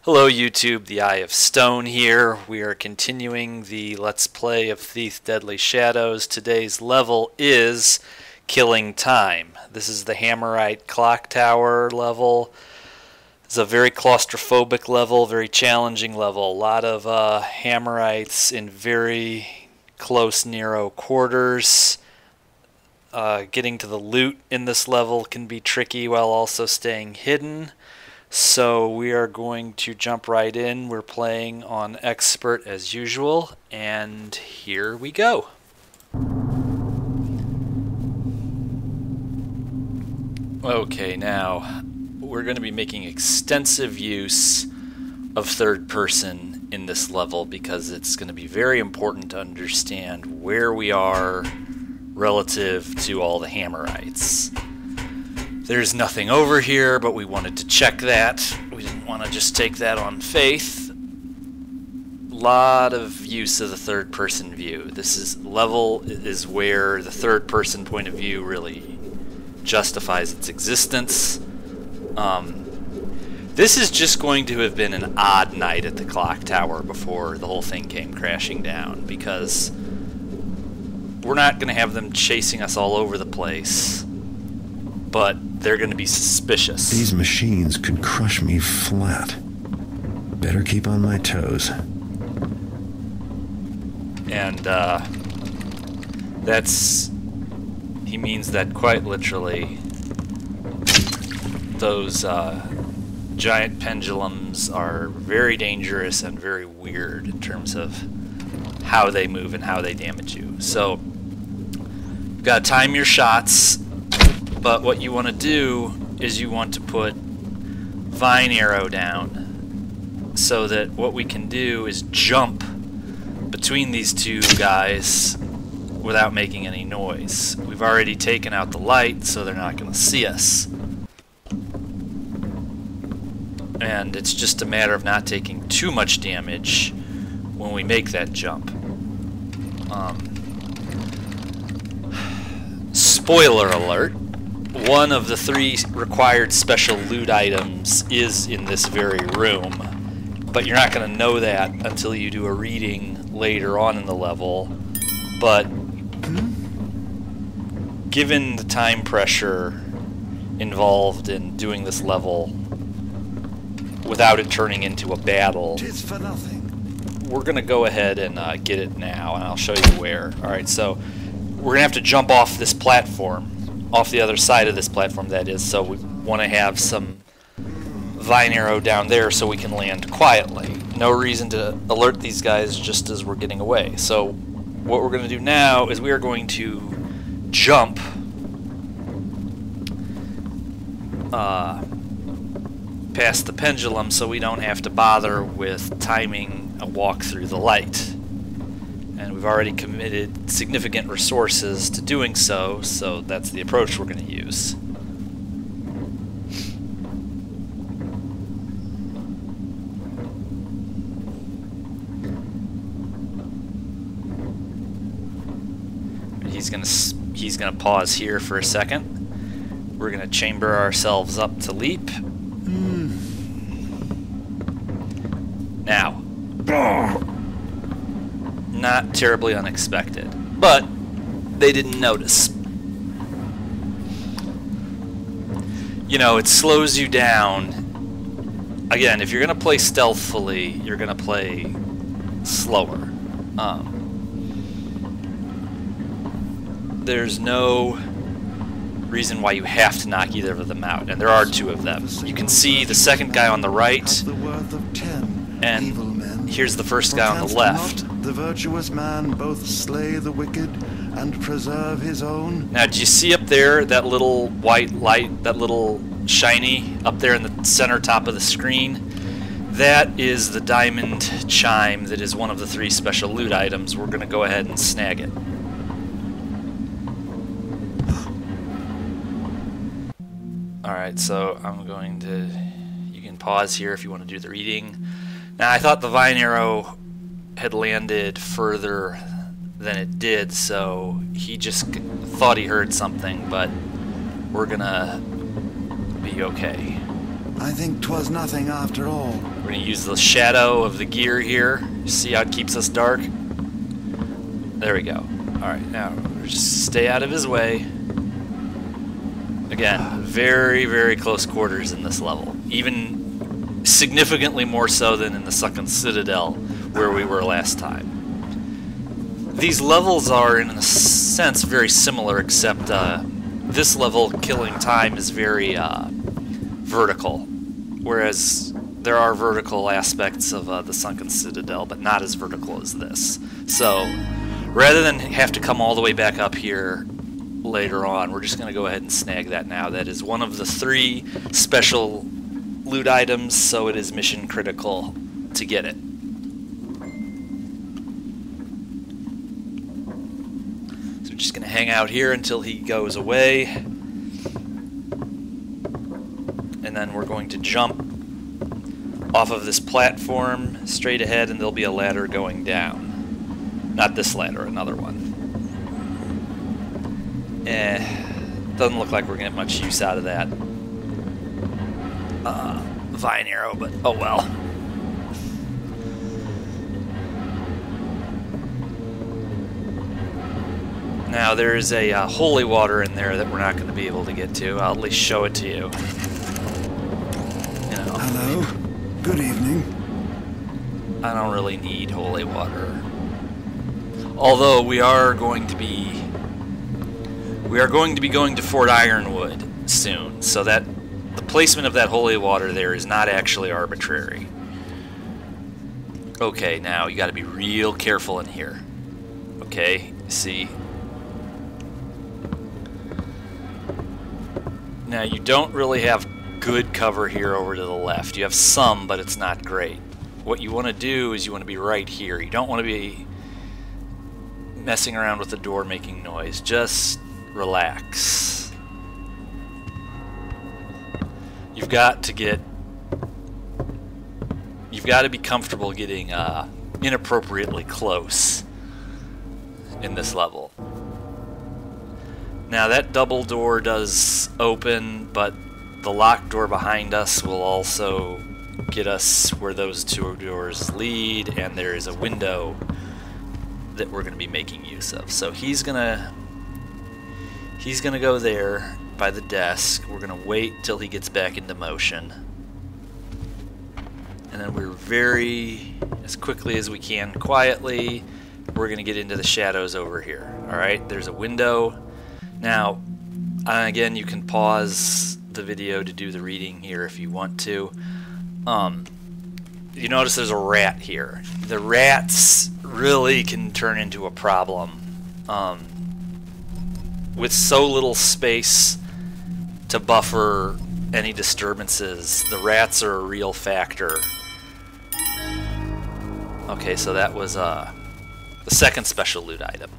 Hello YouTube, the Eye of Stone here. We are continuing the Let's Play of Thief Deadly Shadows. Today's level is Killing Time. This is the Hammerite Clock Tower level. It's a very claustrophobic level, very challenging level. A lot of Hammerites in very close, narrow quarters. Getting to the loot in this level can be tricky while also staying hidden. So we are going to jump right in. We're playing on Expert as usual, and here we go. Okay, now we're going to be making extensive use of third person in this level because it's going to be very important to understand where we are relative to all the Hammerites. There's nothing over here, but we wanted to check that. We didn't want to just take that on faith. Lot of use of the third-person view. This level is where the third-person point of view really justifies its existence. This is just going to have been an odd night at the clock tower before the whole thing came crashing down, because we're not going to have them chasing us all over the place, but they're going to be suspicious. These machines could crush me flat. Better keep on my toes. And he means that quite literally. Those giant pendulums are very dangerous and very weird in terms of how they move and how they damage you. So you've got to time your shots. But what you want to do is you want to put vine arrow down so that what we can do is jump between these two guys without making any noise. We've already taken out the light, so they're not going to see us. And it's just a matter of not taking too much damage when we make that jump. Spoiler alert. One of the 3 required special loot items is in this very room, but you're not going to know that until you do a reading later on in the level. But given the time pressure involved in doing this level without it turning into a battle, we're going to go ahead and get it now, and I'll show you where. Alright, so we're going to have to jump off this platform. Off the other side of this platform, that is, so we want to have some vine arrow down there so we can land quietly. No reason to alert these guys just as we're getting away. So what we're going to do now is we are going to jump past the pendulum so we don't have to bother with timing a walk through the light. And we've already committed significant resources to doing so, so that's the approach we're going to use. He's gonna pause here for a second. We're gonna chamber ourselves up to leap. Now. Not terribly unexpected, but they didn't notice. You know, it slows you down. Again, if you're going to play stealthily, you're going to play slower. There's no reason why you have to knock either of them out, and there are 2 of them. You can see the second guy on the right, and here's the first guy on the left. The virtuous man both slay the wicked and preserve his own. Now, do you see up there that little white light, that little shiny up there in the center top of the screen? That is the diamond chime that is one of the 3 special loot items. We're going to go ahead and snag it. Alright, so I'm going to... You can pause here if you want to do the reading. Now, I thought the vine arrow had landed further than it did, so he just thought he heard something, but we're gonna be okay. I think 'twas nothing after all. We're going to use the shadow of the gear here. See how it keeps us dark? There we go. Alright, now just stay out of his way. Again, very, very close quarters in this level. Even significantly more so than in the Second Citadel, where we were last time. These levels are, in a sense, very similar, except this level, Killing Time, is very vertical, whereas there are vertical aspects of the Sunken Citadel, but not as vertical as this. So, rather than have to come all the way back up here later on, we're just going to go ahead and snag that now. That is one of the 3 special loot items, so it is mission critical to get it. So we're just going to hang out here until he goes away. And then we're going to jump off of this platform straight ahead, and there'll be a ladder going down. Not this ladder, another one. Doesn't look like we're going to get much use out of that vine arrow, but oh well. Now there is a holy water in there that we're not going to be able to get to. I'll at least show it to you. Hello. Good evening. I don't really need holy water. Although we are going to be going to Fort Ironwood soon, so that the placement of that holy water there is not actually arbitrary. Okay, now you got to be real careful in here. Okay, see. Now you don't really have good cover here over to the left. You have some, but it's not great. What you want to do is you want to be right here. You don't want to be messing around with the door making noise. Just relax. You've got to be comfortable getting inappropriately close in this level. Now that double door does open, but the locked door behind us will also get us where those 2 doors lead, and there is a window that we're going to be making use of. So he's gonna go there by the desk. We're gonna wait till he gets back into motion, and then we're as quickly as we can, quietly, we're gonna get into the shadows over here. Alright, there's a window. Now, again, you can pause the video to do the reading here if you want to. You notice there's a rat here. The rats really can turn into a problem. With so little space to buffer any disturbances, the rats are a real factor. Okay, so that was the second special loot item.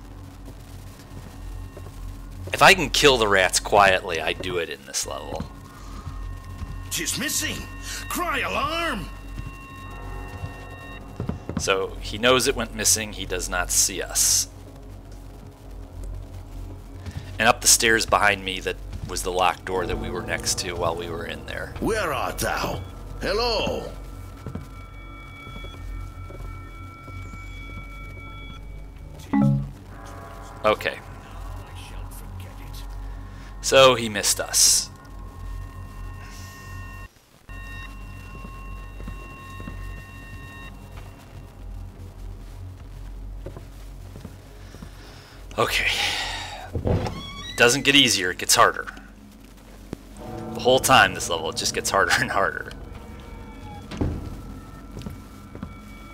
If I can kill the rats quietly, I do it in this level. She's missing! Cry alarm! So he knows it went missing, he does not see us. And up the stairs behind me, that was the locked door that we were next to while we were in there. Where art thou? Hello! Okay. So he missed us. Okay. Doesn't get easier, it gets harder. The whole time this level, it just gets harder and harder.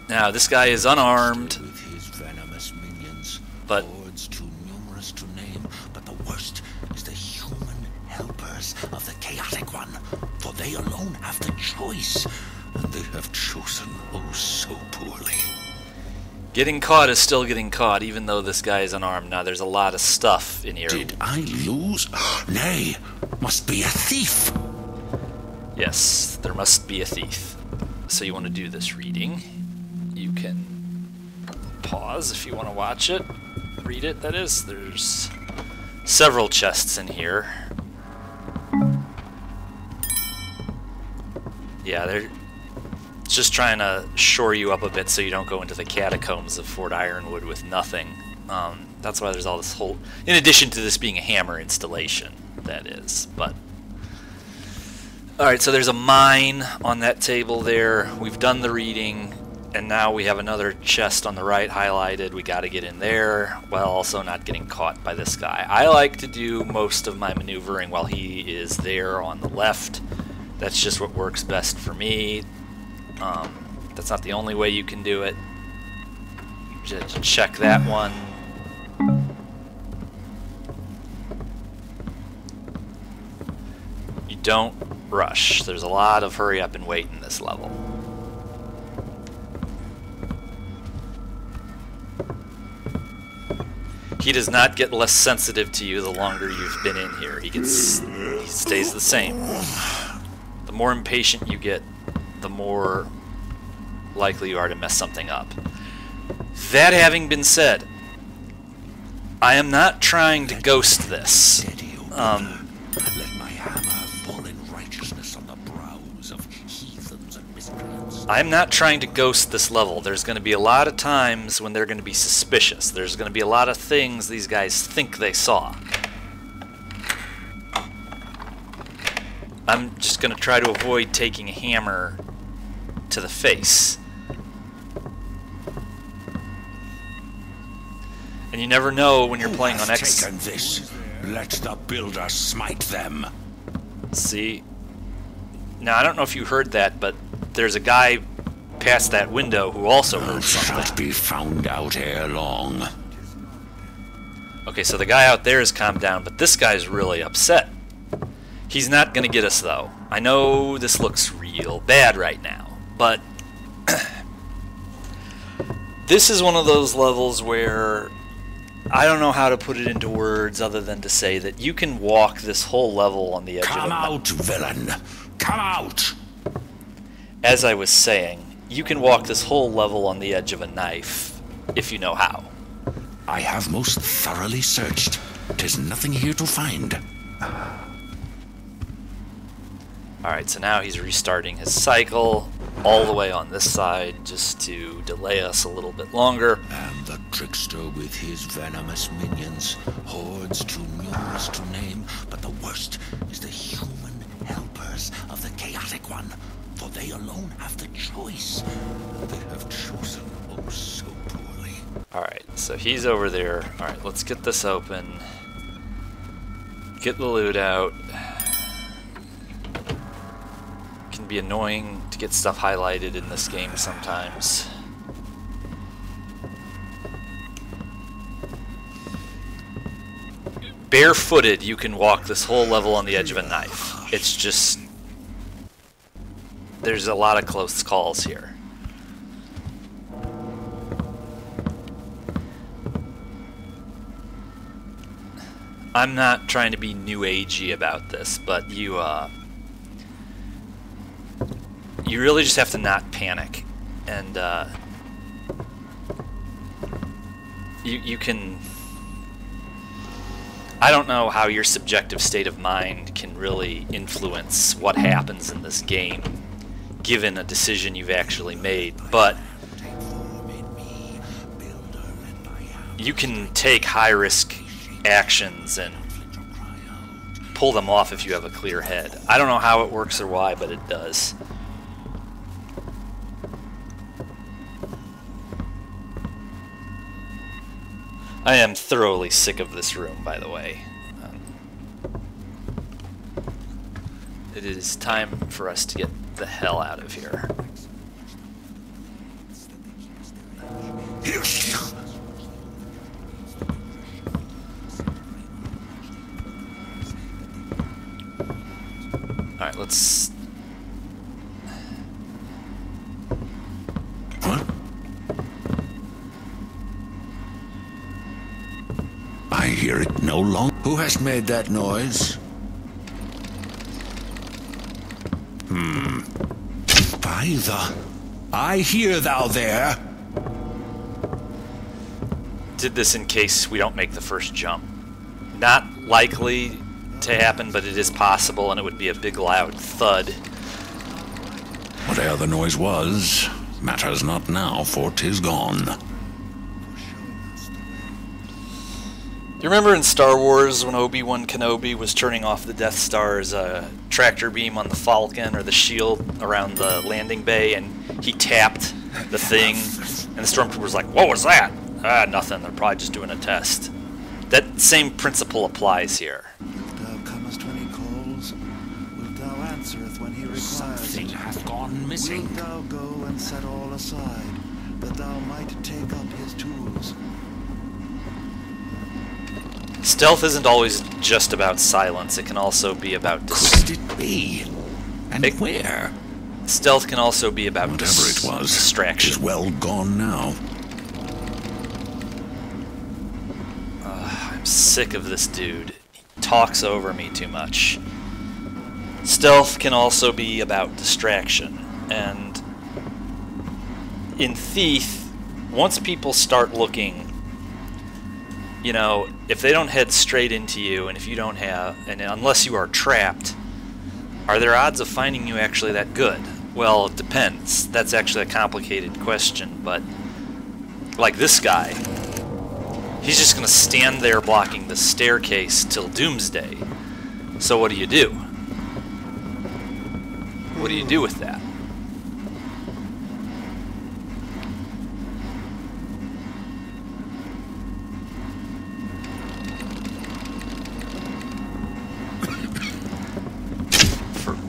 Now, this guy is unarmed, With his venomous minions, but hordes too numerous to name, but the worst is the human helpers of the chaotic one, for they alone have the choice, and they have chosen oh so poorly. getting caught is still getting caught, even though this guy is unarmed. Now, there's a lot of stuff in here. Did I lose? Nay, must be a thief. Yes, there must be a thief. So you want to do this reading. You can pause if you want to watch it. Read it, that is. There's several chests in here. Yeah, they're just trying to shore you up a bit so you don't go into the catacombs of Fort Ironwood with nothing. That's why there's all this whole... In addition to this being a hammer installation, that is. But alright, so there's a mine on that table there. We've done the reading, and now we have another chest on the right highlighted. We got to get in there while also not getting caught by this guy. I like to do most of my maneuvering while he is there on the left. That's just what works best for me. That's not the only way you can do it. Just check that one. You don't rush. There's a lot of hurry up and wait in this level. He does not get less sensitive to you the longer you've been in here. He stays the same. The more impatient you get, the more likely you are to mess something up. That having been said, I am not trying to ghost this. Let my hammer fall in righteousness on the brows of heathens and miscreants. I'm not trying to ghost this level. There's going to be a lot of times when they're going to be suspicious. There's going to be a lot of things these guys think they saw. I'm just going to try to avoid taking a hammer to the face. And you never know when you're playing on X. Taken this. Let the builder smite them. See? Now, I don't know if you heard that, but there's a guy past that window who also heard something. Shalt be found out ere long. Okay, so the guy out there is calmed down, but this guy's really upset. He's not going to get us, though. I know this looks real bad right now, but this is one of those levels where I don't know how to put it into words other than to say that you can walk this whole level on the edge of a... Come out, villain! Come out! As I was saying, you can walk this whole level on the edge of a knife, if you know how. I have most thoroughly searched. 'Tis nothing here to find. Alright, so now he's restarting his cycle all the way on this side just to delay us a little bit longer. And the trickster with his venomous minions, hordes too numerous to name, but the worst is the human helpers of the chaotic one, for they alone have the choice. They have chosen oh so poorly. Alright, so he's over there. Alright, let's get this open. Get the loot out. It can be annoying to get stuff highlighted in this game sometimes. Barefooted, you can walk this whole level on the edge of a knife. It's just... there's a lot of close calls here. I'm not trying to be new agey about this, but you really just have to not panic, and you can... I don't know how your subjective state of mind can really influence what happens in this game, given a decision you've actually made, but you can take high-risk actions and pull them off if you have a clear head. I don't know how it works or why, but it does. I am thoroughly sick of this room, by the way. It is time for us to get the hell out of here. Alright, let's... I hear it no longer. Who has made that noise? By the... I hear thou there. Did this in case we don't make the first jump. Not likely to happen, but it is possible, and it would be a big loud thud Whate'er the noise was, matters not now, for 'tis gone. You remember in Star Wars when Obi-Wan Kenobi was turning off the Death Star's tractor beam on the Falcon or the shield around the landing bay, and he tapped the thing, and the Stormtrooper was like, "What was that?" "Ah, nothing. They're probably just doing a test." That same principle applies here. Wilt thou comest when he calls? Wilt thou answereth when he requires? Something hath gone missing. Wilt thou go and set all aside, that thou might take up his tools? Stealth isn't always just about silence. It can also be about Could it be? And where? Stealth can also be about Whatever it was, distraction. is well gone now. I'm sick of this dude. He talks over me too much. Stealth can also be about distraction. And in Thief, once people start looking, you know, if they don't head straight into you, and if you don't have, and unless you are trapped, are their odds of finding you actually that good? Well, it depends. That's actually a complicated question, but like this guy, he's just going to stand there blocking the staircase till doomsday. So what do you do? What do you do with that?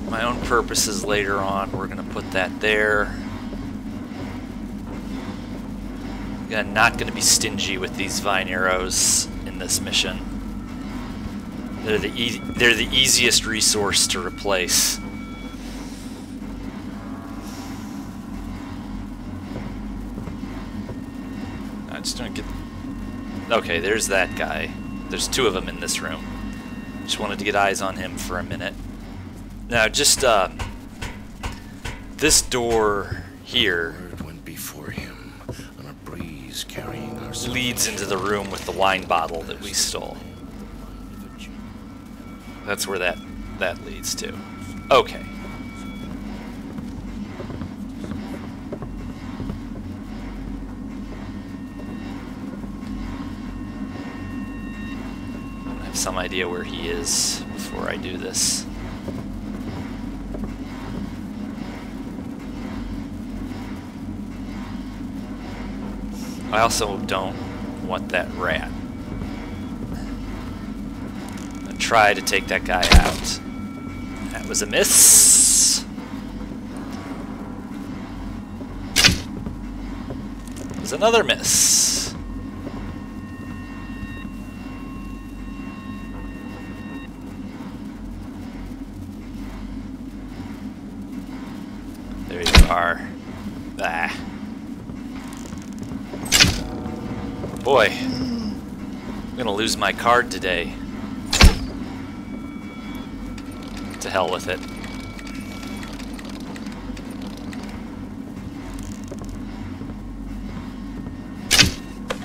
My own purposes later on, we're going to put that there. Again, not going to be stingy with these vine arrows in this mission. They're the easiest resource to replace. I just don't get... Okay, there's that guy. There's two of them in this room. Just wanted to get eyes on him for a minute. Now, just, this door here Went before him on a breeze carrying our leads into the room with the wine bottle that we stole. That's where that leads to. Okay. I have some idea where he is before I do this. I also don't want that rat. I'm gonna try to take that guy out. That was a miss. It was another miss. There you are. Ah. Boy, I'm gonna lose my card today. To hell with it.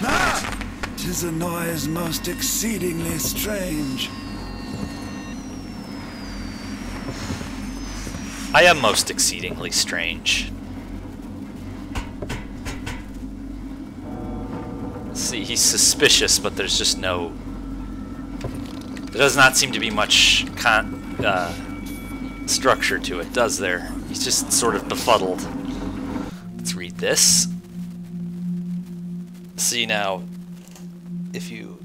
Ah! 'Tis a noise most exceedingly strange. I am most exceedingly strange. See, he's suspicious, but there's just no... There does not seem to be much structure to it, does there? He's just sort of befuddled. Let's read this. See now, if you...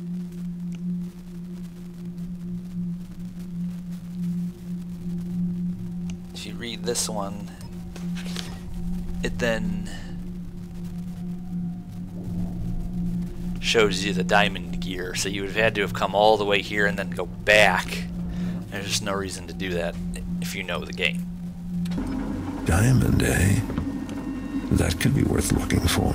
If you read this one, it then shows you the diamond gear, so you would have had to have come all the way here and then go back. There's just no reason to do that if you know the game. Diamond, eh? That could be worth looking for.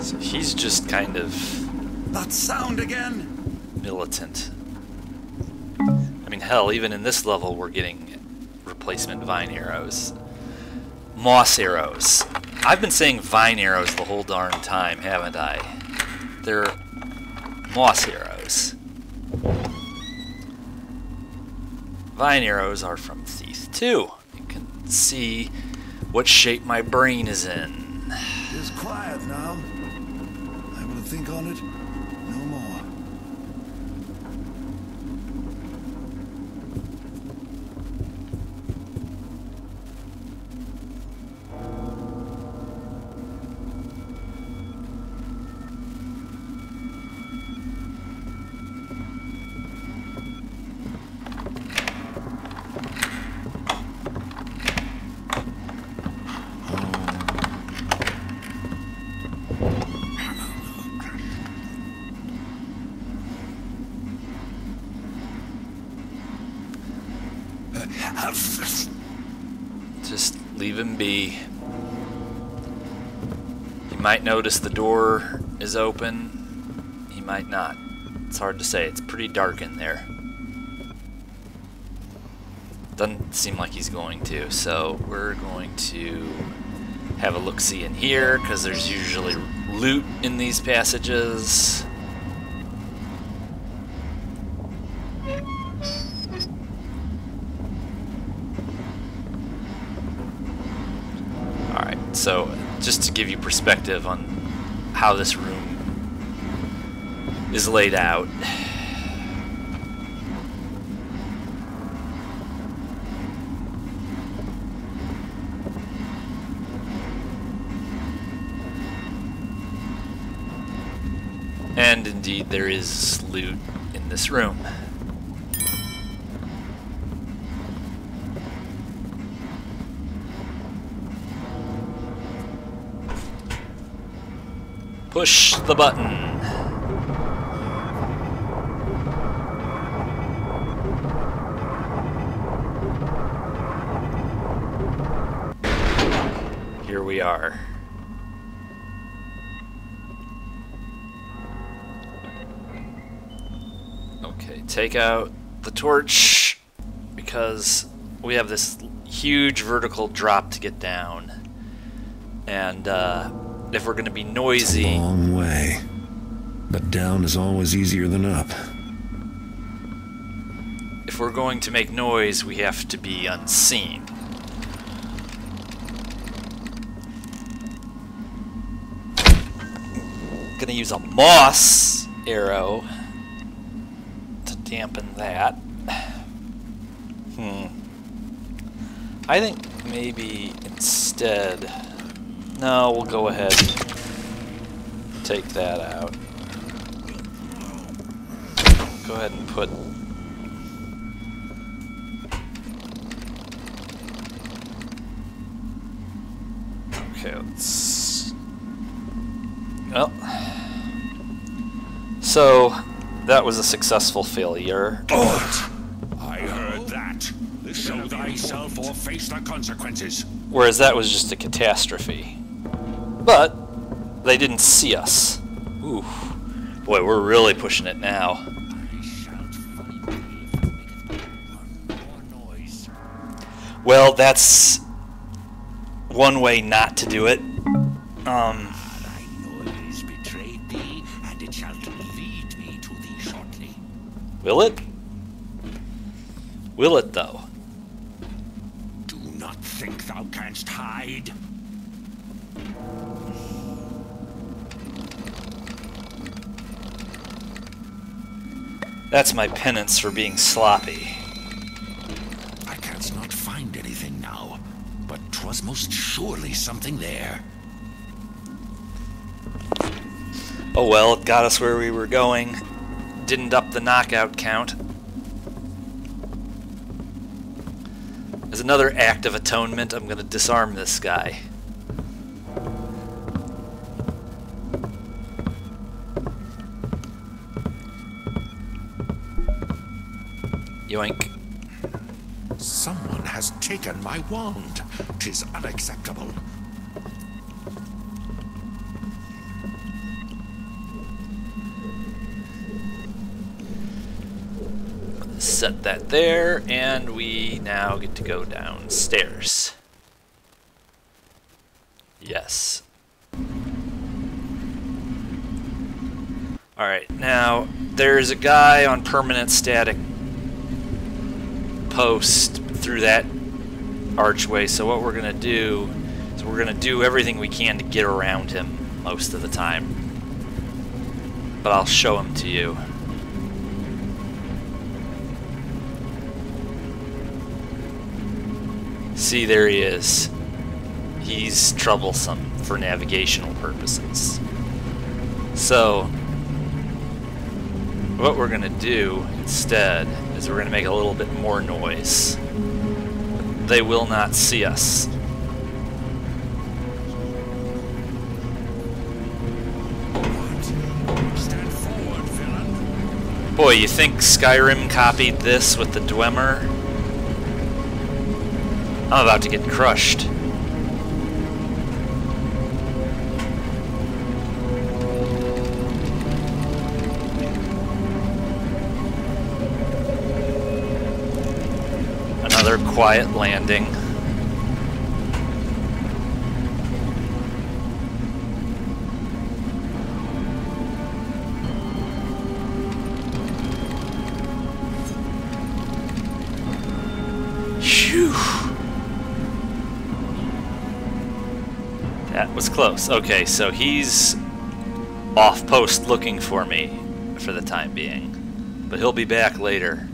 So he's just kind of That sound again! militant. I mean, hell, even in this level we're getting replacement vine arrows. Moss arrows. I've been saying vine arrows the whole darn time, haven't I? They're moss arrows. Vine arrows are from Thief 2. You can see what shape my brain is in. It's quiet now. I will think on it no more. Just leave him be. You might notice the door is open. He might not. It's hard to say. It's pretty dark in there. Doesn't seem like he's going to, so we're going to have a look-see in here, because there's usually loot in these passages. Alright, so just to give you perspective on how this room is laid out. And indeed, there is loot in this room. Push the button. Here we are. Okay, take out the torch, because we have this huge vertical drop to get down. And if we're going to be noisy... It's a long way, but down is always easier than up. If we're going to make noise, we have to be unseen. Gonna use a moss arrow to dampen that. I think maybe instead... No, we'll go ahead and take that out. Go ahead and put... Okay, let's... Well... So, that was a successful failure. I heard that. Show thyself or face the consequences. Whereas that was just a catastrophe. But they didn't see us. Ooh. Boy, we're really pushing it now. Well, that's one way not to do it. Thy noise betrayed thee, and it shall lead me to thee shortly. Will it? Will it, though? Do not think thou canst hide. That's my penance for being sloppy. I canst not find anything now, but 'twas most surely something there. Oh well, it got us where we were going. Didn't up the knockout count. As another act of atonement, I'm gonna disarm this guy. Yoink. Someone has taken my wand. 'Tis unacceptable. Set that there, and we now get to go downstairs. Yes. Alright, now there's a guy on permanent static post through that archway, so what we're going to do is we're going to do everything we can to get around him most of the time. But I'll show him to you. See, there he is. He's troublesome for navigational purposes. So, what we're going to do instead is we're going to make a little bit more noise. They will not see us. Stand forward, villain. Boy, you think Skyrim copied this with the Dwemer? I'm about to get crushed. Another quiet landing. Phew. That was close. Okay, so he's off post looking for me for the time being. But he'll be back later.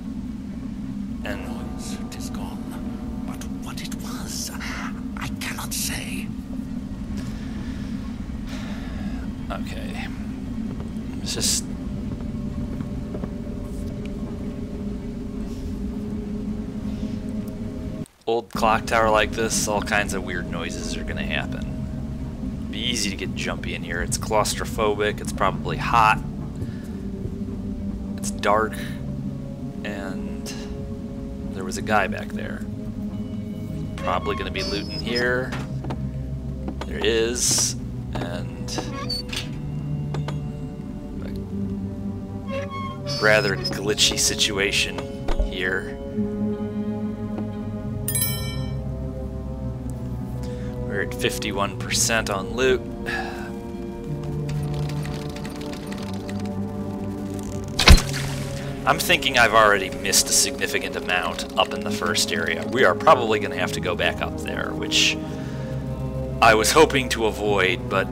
And It is gone. But what it was, I cannot say. okay. It's just old clock tower like this, all kinds of weird noises are gonna happen. Be easy to get jumpy in here. It's claustrophobic, it's probably hot, it's dark, and there was a guy back there. Probably gonna be looting here. There is, and a rather glitchy situation here. We're at 51% on loot. I'm thinking I've already missed a significant amount up in the first area. We are probably going to have to go back up there, which I was hoping to avoid, but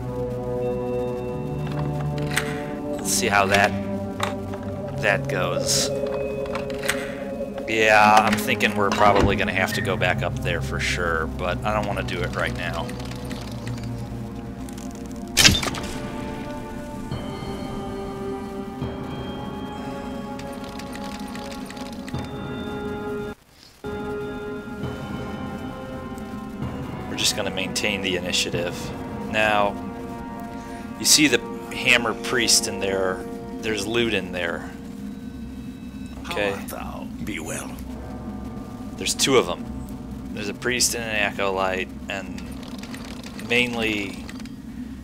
let's see how that goes. Yeah, I'm thinking we're probably going to have to go back up there for sure, but I don't want to do it right now. We're just going to maintain the initiative. Now, you see the hammer priest in there. There's loot in there. Okay. How art thou? Be well. There's two of them. There's a priest and an acolyte, and mainly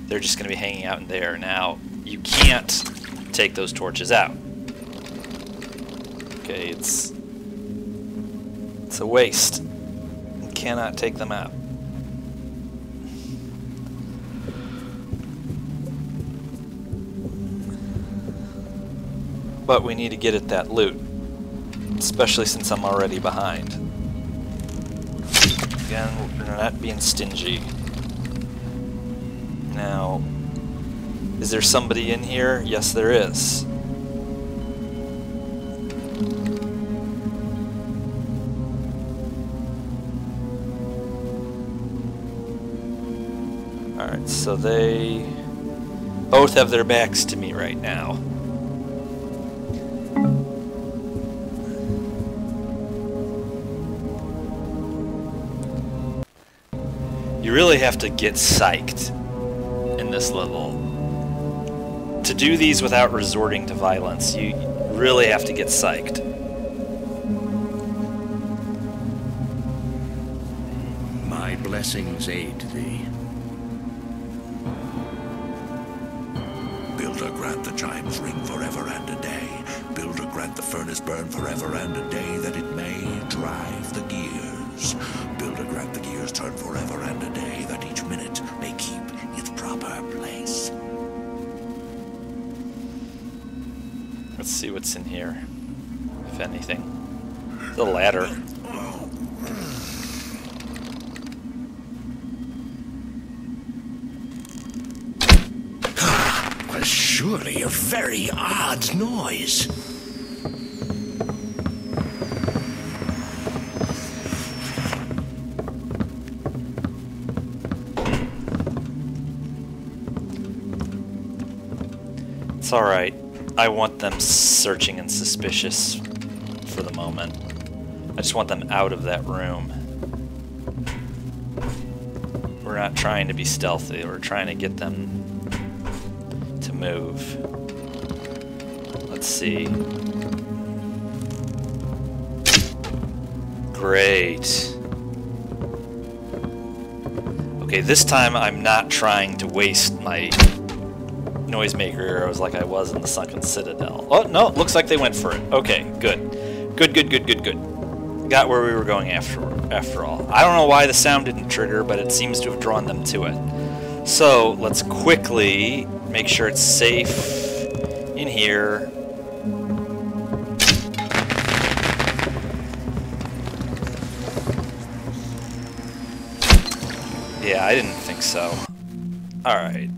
they're just going to be hanging out in there. Now, you can't take those torches out. Okay, it's a waste. You cannot take them out. But we need to get at that loot, especially since I'm already behind. Again, we're not being stingy. Now, is there somebody in here? Yes, there is. Alright, so they both have their backs to me right now. You really have to get psyched in this level. To do these without resorting to violence, you really have to get psyched. My blessings aid thee. Builder, grant the chimes ring forever and a day. Builder, grant the furnace burn forever and a day, that it may drive the gears. Builder, grant the gears turn forever and a day, that each minute may keep its proper place. Let's see what's in here, if anything. The ladder. Was surely a very odd noise. It's alright. I want them searching and suspicious for the moment. I just want them out of that room. We're not trying to be stealthy. We're trying to get them to move. Let's see. Great. Okay, this time I'm not trying to waste my noisemaker arrows like I was in the Sunken Citadel. Oh, no, looks like they went for it. Okay, good. Good. Got where we were going after all. I don't know why the sound didn't trigger, but it seems to have drawn them to it. So, let's quickly make sure it's safe in here. Yeah, I didn't think so. Alright.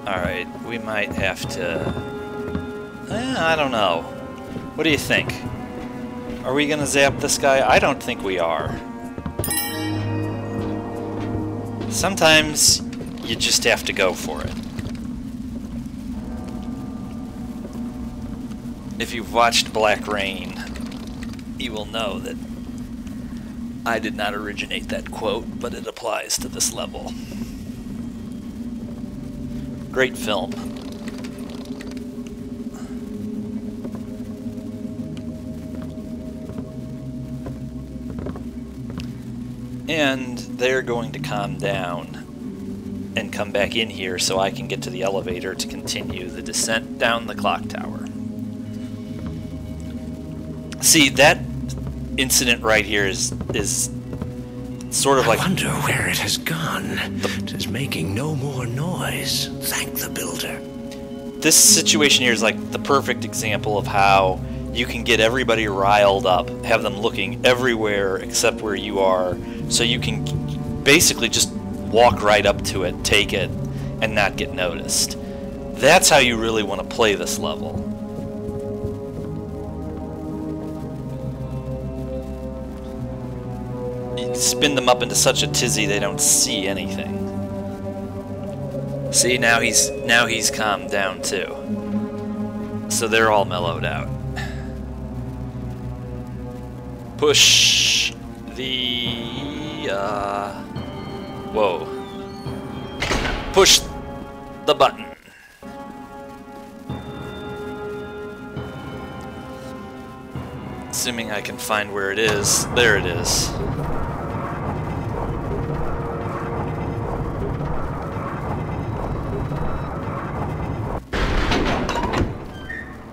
Alright, we might have to... I don't know. What do you think? Are we gonna zap this guy? I don't think we are. Sometimes you just have to go for it. If you've watched Black Rain, you will know that I did not originate that quote, but it applies to this level. Great film. And they're going to calm down and come back in here so I can get to the elevator to continue the descent down the clock tower. See, that incident right here is sort of like... I wonder where it has gone. It is making no more noise. Thank the builder. This situation here is like the perfect example of how you can get everybody riled up, have them looking everywhere except where you are, so you can basically just walk right up to it, take it, and not get noticed. That's how you really want to play this level. You spin them up into such a tizzy they don't see anything. See, now he's calmed down too. So they're all mellowed out. Push the whoa. Push the button. Assuming I can find where it is. There it is.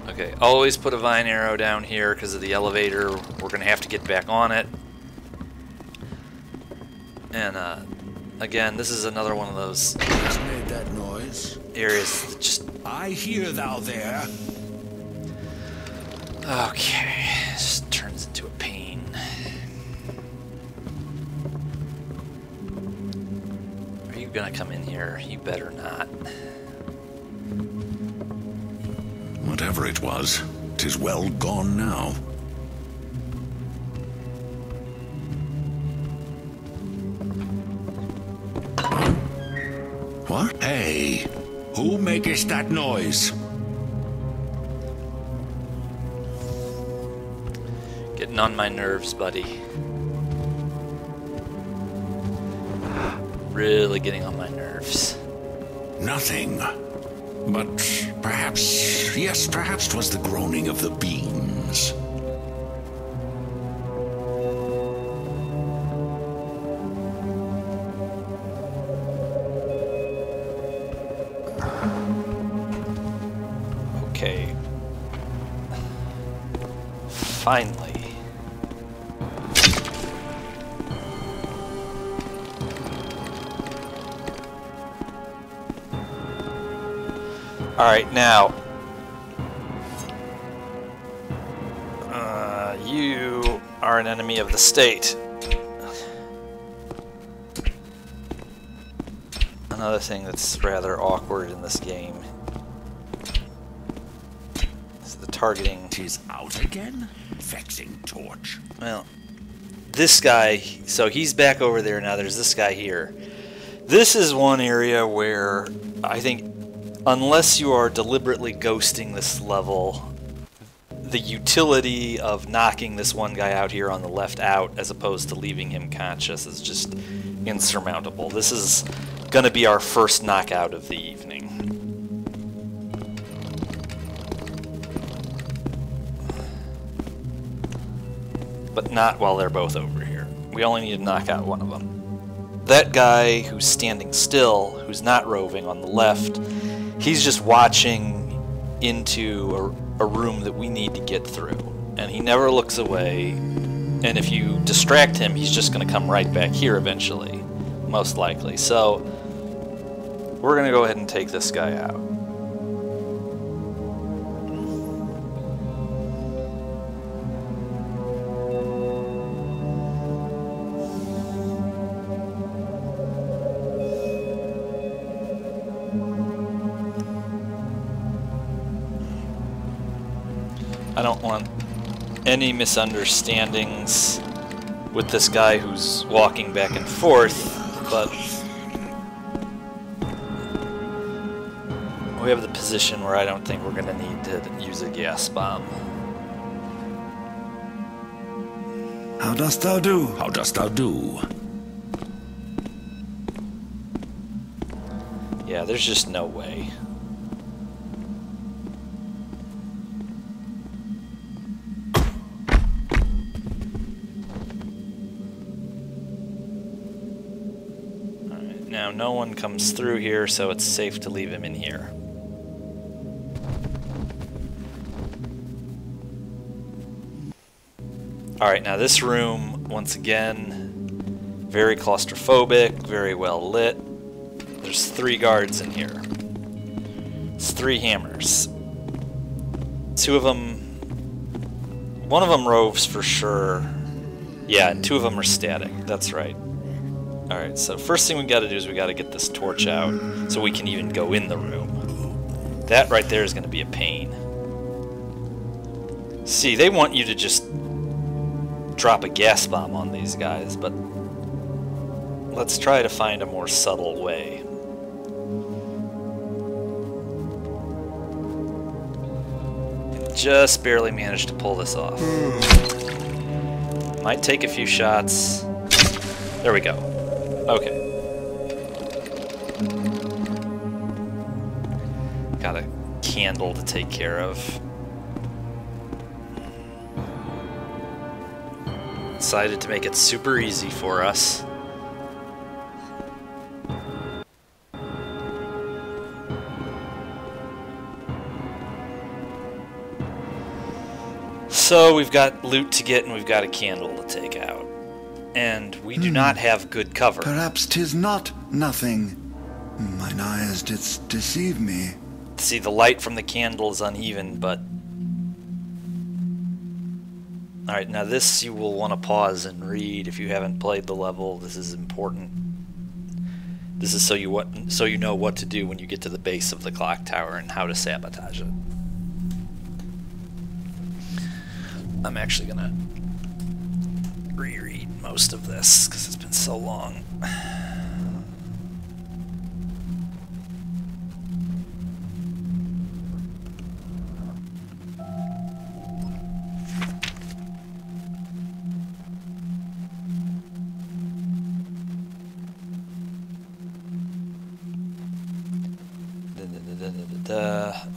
Okay, always put a vine arrow down here because of the elevator. We're going to have to get back on it. And, again, this is another one of those Who's made that noise? areas that just... I hear thou there. Okay, it just turns into a pain. Are you going to come in here? You better not. Whatever it was, 'tis well gone now. What? Hey, who makest that noise? Getting on my nerves, buddy. Really getting on my nerves. Nothing. But perhaps, yes, perhaps 'twas the groaning of the beams. Okay. Finally. Alright, now. You are an enemy of the state. Another thing that's rather awkward in this game is the targeting. Tis out again? Vexing torch. Well, this guy, so he's back over there now. There's this guy here. This is one area where I think, unless you are deliberately ghosting this level, the utility of knocking this one guy out here on the left out as opposed to leaving him conscious is just insurmountable. This is going to be our first knockout of the evening. But not while they're both over here. We only need to knock out one of them. That guy who's standing still, who's not roving on the left, he's just watching into a room that we need to get through. And he never looks away. And if you distract him, he's just going to come right back here eventually. Most likely. So, we're going to go ahead and take this guy out. I don't want any misunderstandings with this guy who's walking back and forth, but we have the position where I don't think we're going to need to use a gas bomb. How dost thou do? How dost thou do? Yeah, there's just no way. Now, no one comes through here, so it's safe to leave him in here. Alright, now this room, once again, very claustrophobic, very well lit. There's 3 guards in here. It's 3 hammers. 2 of them... One of them roves for sure. Yeah, and 2 of them are static. That's right. Alright, so first thing we gotta do is we gotta get this torch out so we can even go in the room. That right there is gonna be a pain. See, they want you to just drop a gas bomb on these guys, but let's try to find a more subtle way. Just barely managed to pull this off. Might take a few shots. There we go. Okay. Got a candle to take care of. Decided to make it super easy for us. So we've got loot to get and we've got a candle to take out. And we do not have good cover. Perhaps 'tis not nothing. Mine eyes didst deceive me. See, the light from the candle is uneven, but... Alright, now this you will want to pause and read if you haven't played the level. This is important. This is so you know what to do when you get to the base of the clock tower and how to sabotage it. I'm actually gonna reread most of this because it's been so long.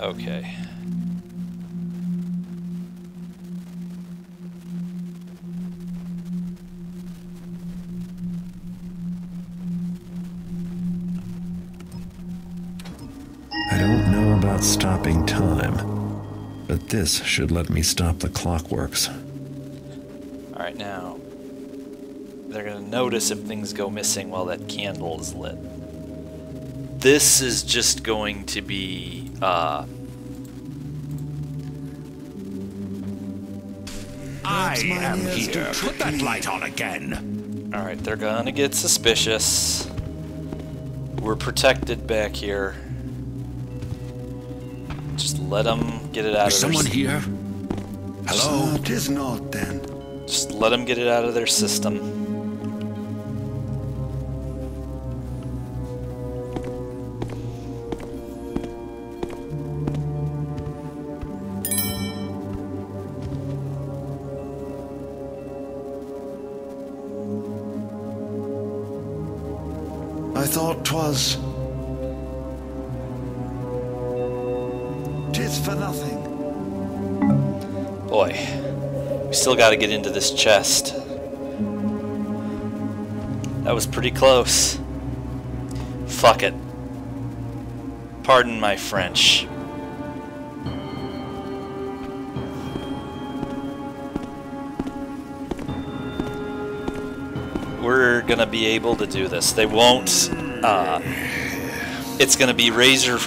Okay. I don't know about stopping time, but this should let me stop the clockworks. Alright, now they're gonna notice if things go missing while that candle is lit. this is just going to be I Perhaps mine am ears do here. trick Put that me. light on again. Alright, they're gonna get suspicious. We're protected back here. Just let them get it out Is of their someone here? Hello? So 'tis not then. Just let them get it out of their system. I thought 'twas. 'Tis for nothing. Boy, we still gotta get into this chest. That was pretty close. Fuck it. Pardon my French. We're gonna be able to do this. They won't. It's gonna be razor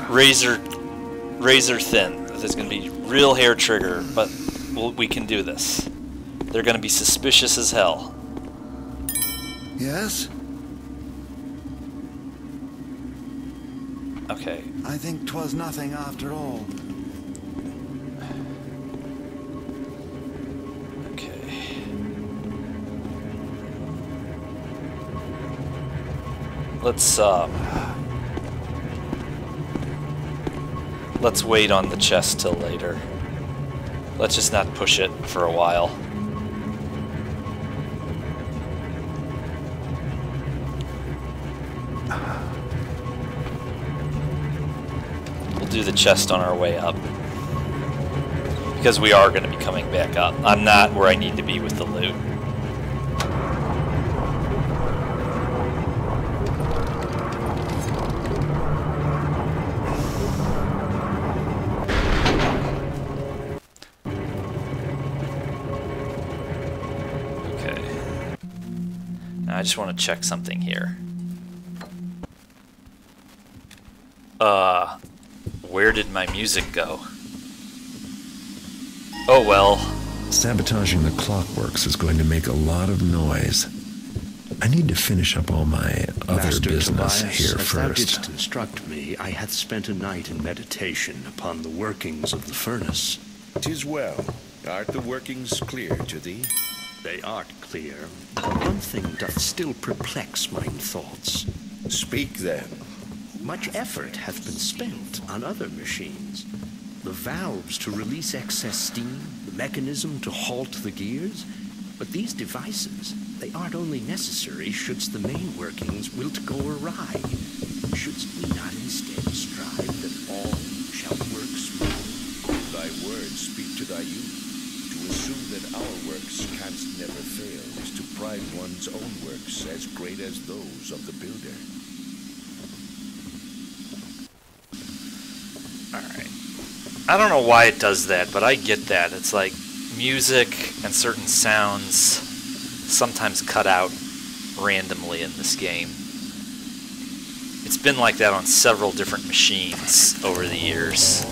thin. There's gonna be real hair trigger, but we can do this. They're gonna be suspicious as hell. Yes? Okay. I think 'twas nothing after all. Okay. Let's wait on the chest till later. Let's just not push it for a while. We'll do the chest on our way up. Because we are going to be coming back up. I'm not where I need to be with the loot. I just want to check something here. Where did my music go? Oh well. Sabotaging the clockworks is going to make a lot of noise. I need to finish up all my other Master business Tobias, here as thou first. didst instruct me, I hath spent a night in meditation upon the workings of the furnace. 'Tis well. Art the workings clear to thee? They art clear, but one thing doth still perplex mine thoughts. Speak then. Much effort hath been spent on other machines. The valves to release excess steam, the mechanism to halt the gears. But these devices, they aren't only necessary shouldst the main workings wilt go awry. Shouldst we not instead strive that all shall work smoothly? Thy words speak to thy youth. To assume that our works canst never fail is to pride one's own works as great as those of the builder. Alright. I don't know why it does that, but I get that. It's like music and certain sounds sometimes cut out randomly in this game. It's been like that on several different machines over the years.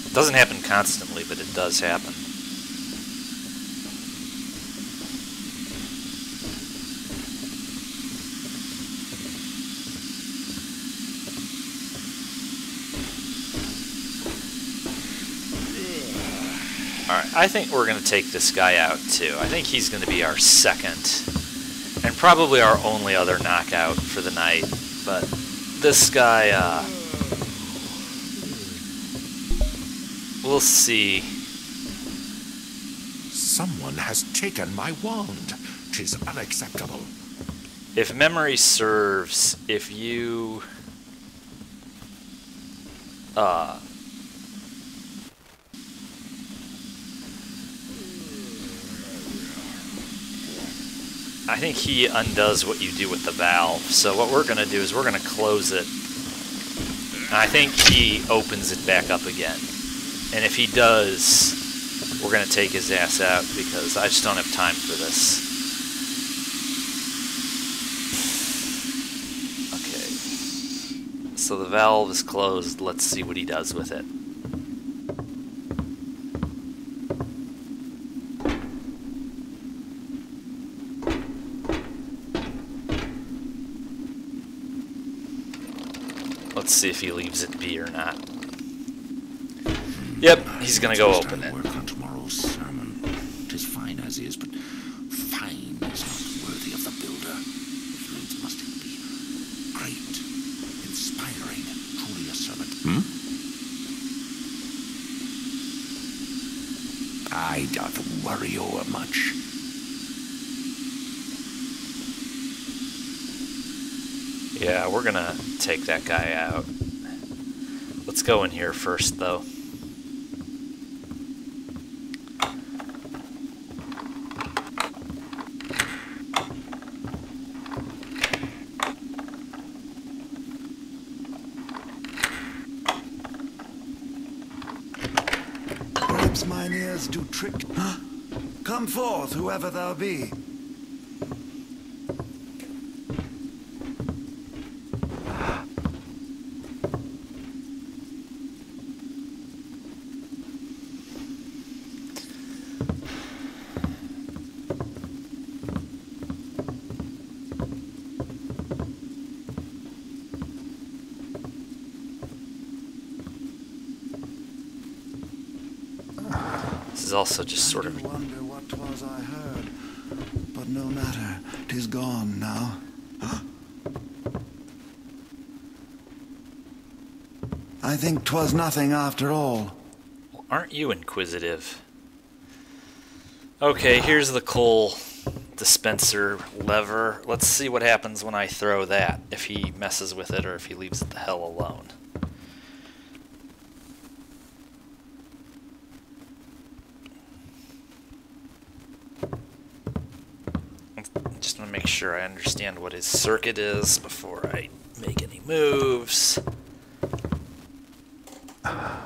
It doesn't happen constantly, but it does happen. Alright, I think we're going to take this guy out too. I think he's going to be our second, and probably our only other knockout for the night. But this guy, we'll see. Someone has taken my wand. 'Tis unacceptable. If memory serves, if you... I think he undoes what you do with the valve. So what we're going to do is we're going to close it. And I think he opens it back up again. And if he does, we're going to take his ass out because I just don't have time for this. So the valve is closed. Let's see what he does with it. Let's see if he leaves it be or not. Yep, he's gonna go open it. Work on tomorrow's sermon. 'Tis fine as is, but fine is not worthy of the builder. Which means must it be great, inspiring, truly a sermon. I doth worry o'er much. Yeah, we're gonna take that guy out. Let's go in here first, though. Perhaps mine ears do trick. Come forth, whoever thou be. This is also just sort of... I wonder what 'twas I heard, but no matter, 'tis gone now. I think 'twas nothing after all. Well, aren't you inquisitive? Okay, here's the coal dispenser lever. Let's see what happens when I throw that, if he messes with it or if he leaves it the hell alone. Just want to make sure I understand what his circuit is before I make any moves.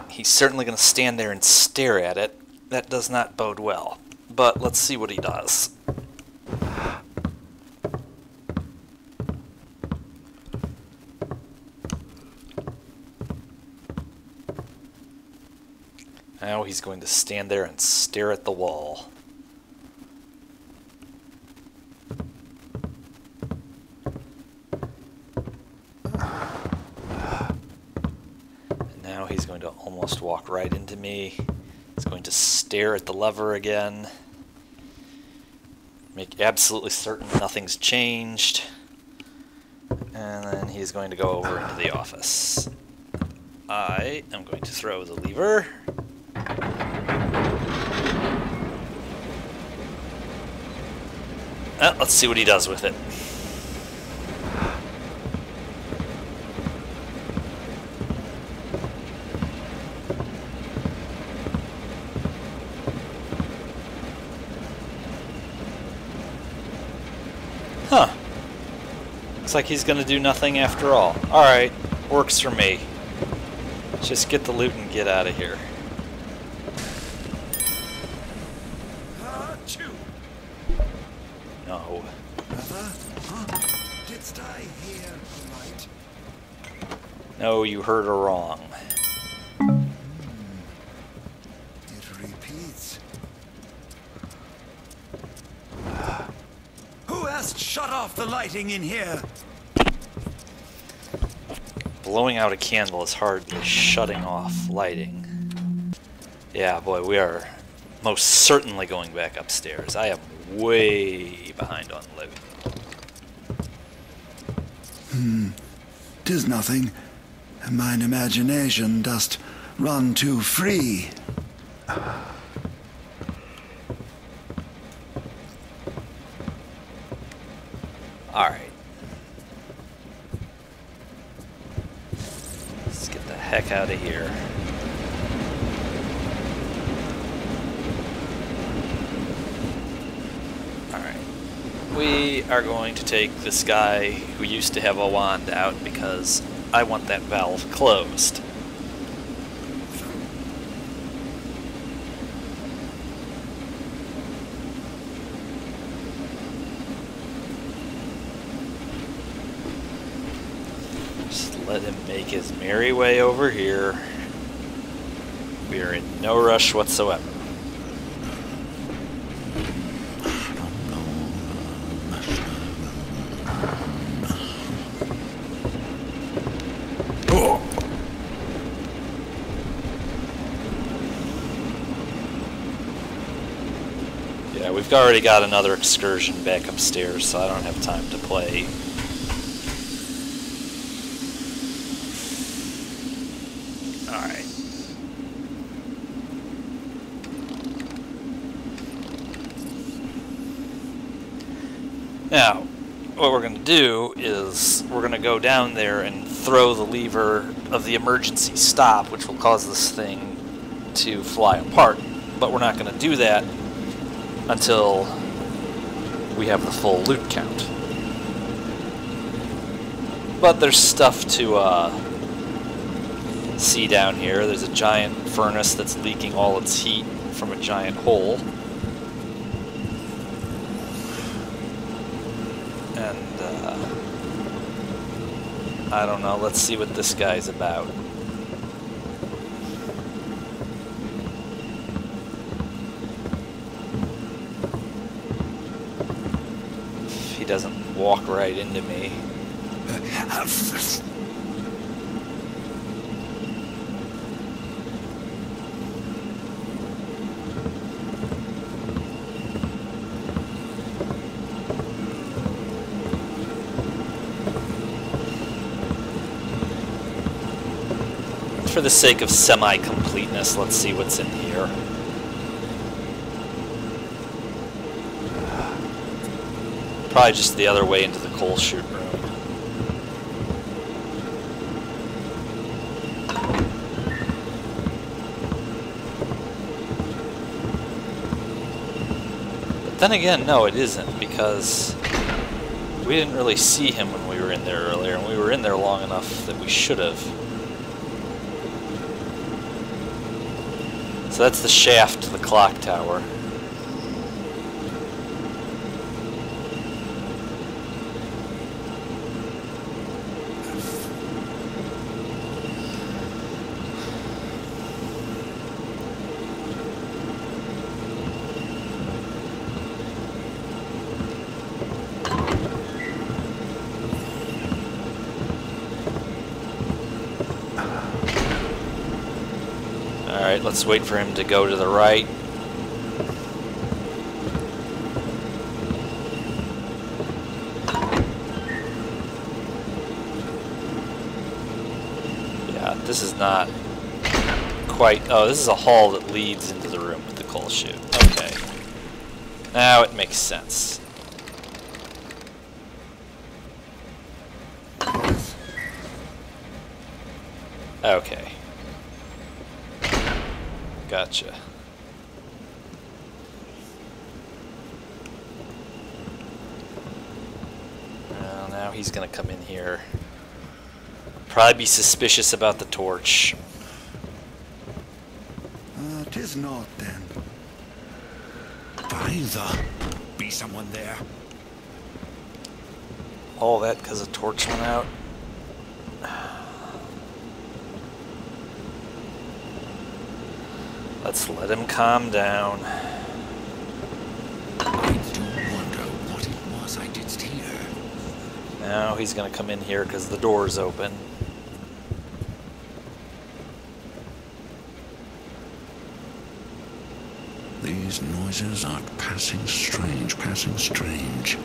He's certainly going to stand there and stare at it. That does not bode well. But let's see what he does. Now he's going to stand there and stare at the wall. Now he's going to almost walk right into me. He's going to stare at the lever again. Make absolutely certain nothing's changed. And then he's going to go over into the office. I am going to throw the lever. Let's see what he does with it. Huh. Looks like he's gonna do nothing after all. Alright, works for me. Just get the loot and get out of here. No. Brother? Didst I hear right? No, you heard her wrong. It repeats. Who hast shut off the lighting in here? Blowing out a candle is hardly shutting off lighting. Yeah, boy, we are most certainly going back upstairs. I am way behind on loot. 'Tis nothing. Mine imagination dost run too free. Alright. Let's get the heck out of here. Alright. We are going to take this guy who used to have a wand out because I want that valve closed. Just let him make his merry way over here. We are in no rush whatsoever. Yeah, we've already got another excursion back upstairs, so I don't have time to play. Alright. Now, what we're going to do is we're going to go down there and throw the lever of the emergency stop, which will cause this thing to fly apart. But we're not going to do that until we have the full loot count. But there's stuff to see down here. There's a giant furnace that's leaking all its heat from a giant hole. And I don't know, let's see what this guy's about. If he doesn't walk right into me. For the sake of semi-completeness, let's see what's in here. Probably just the other way into the coal chute room. But then again, no, it isn't, because we didn't really see him when we were in there earlier, and we were in there long enough that we should have. So that's the shaft to the clock tower. Alright, let's wait for him to go to the right. Yeah, this is not quite... Oh, this is a hall that leads into the room with the coal chute. Okay. Now it makes sense. Okay. Gotcha. Well, now he's gonna come in here. Probably be suspicious about the torch. 'Tis not, then. By the... Be someone there? All that because a torch went out. Let's let him calm down. I do wonder what it was I didst hear. Now he's gonna come in here because the door's open. These noises are passing strange, passing strange.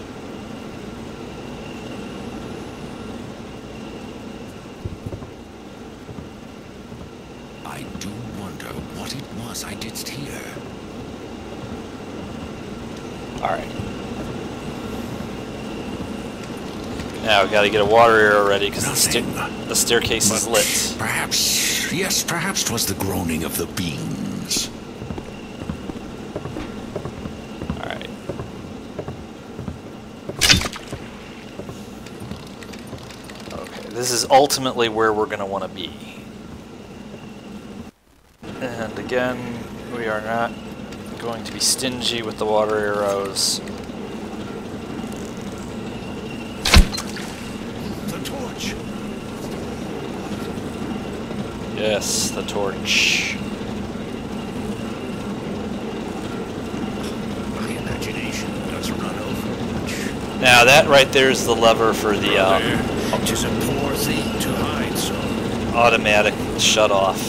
I do wonder what it was I didst hear. Alright. Now we gotta get a water arrow ready because the staircase is lit. Perhaps, yes, perhaps 'twas the groaning of the beams. Alright. Okay, this is ultimately where we're gonna want to be. And again, we are not going to be stingy with the water arrows. The torch! Yes, the torch. My imagination does run over much. Now that right there is the lever for the Tis a poor thing to hide so. automatic shut off.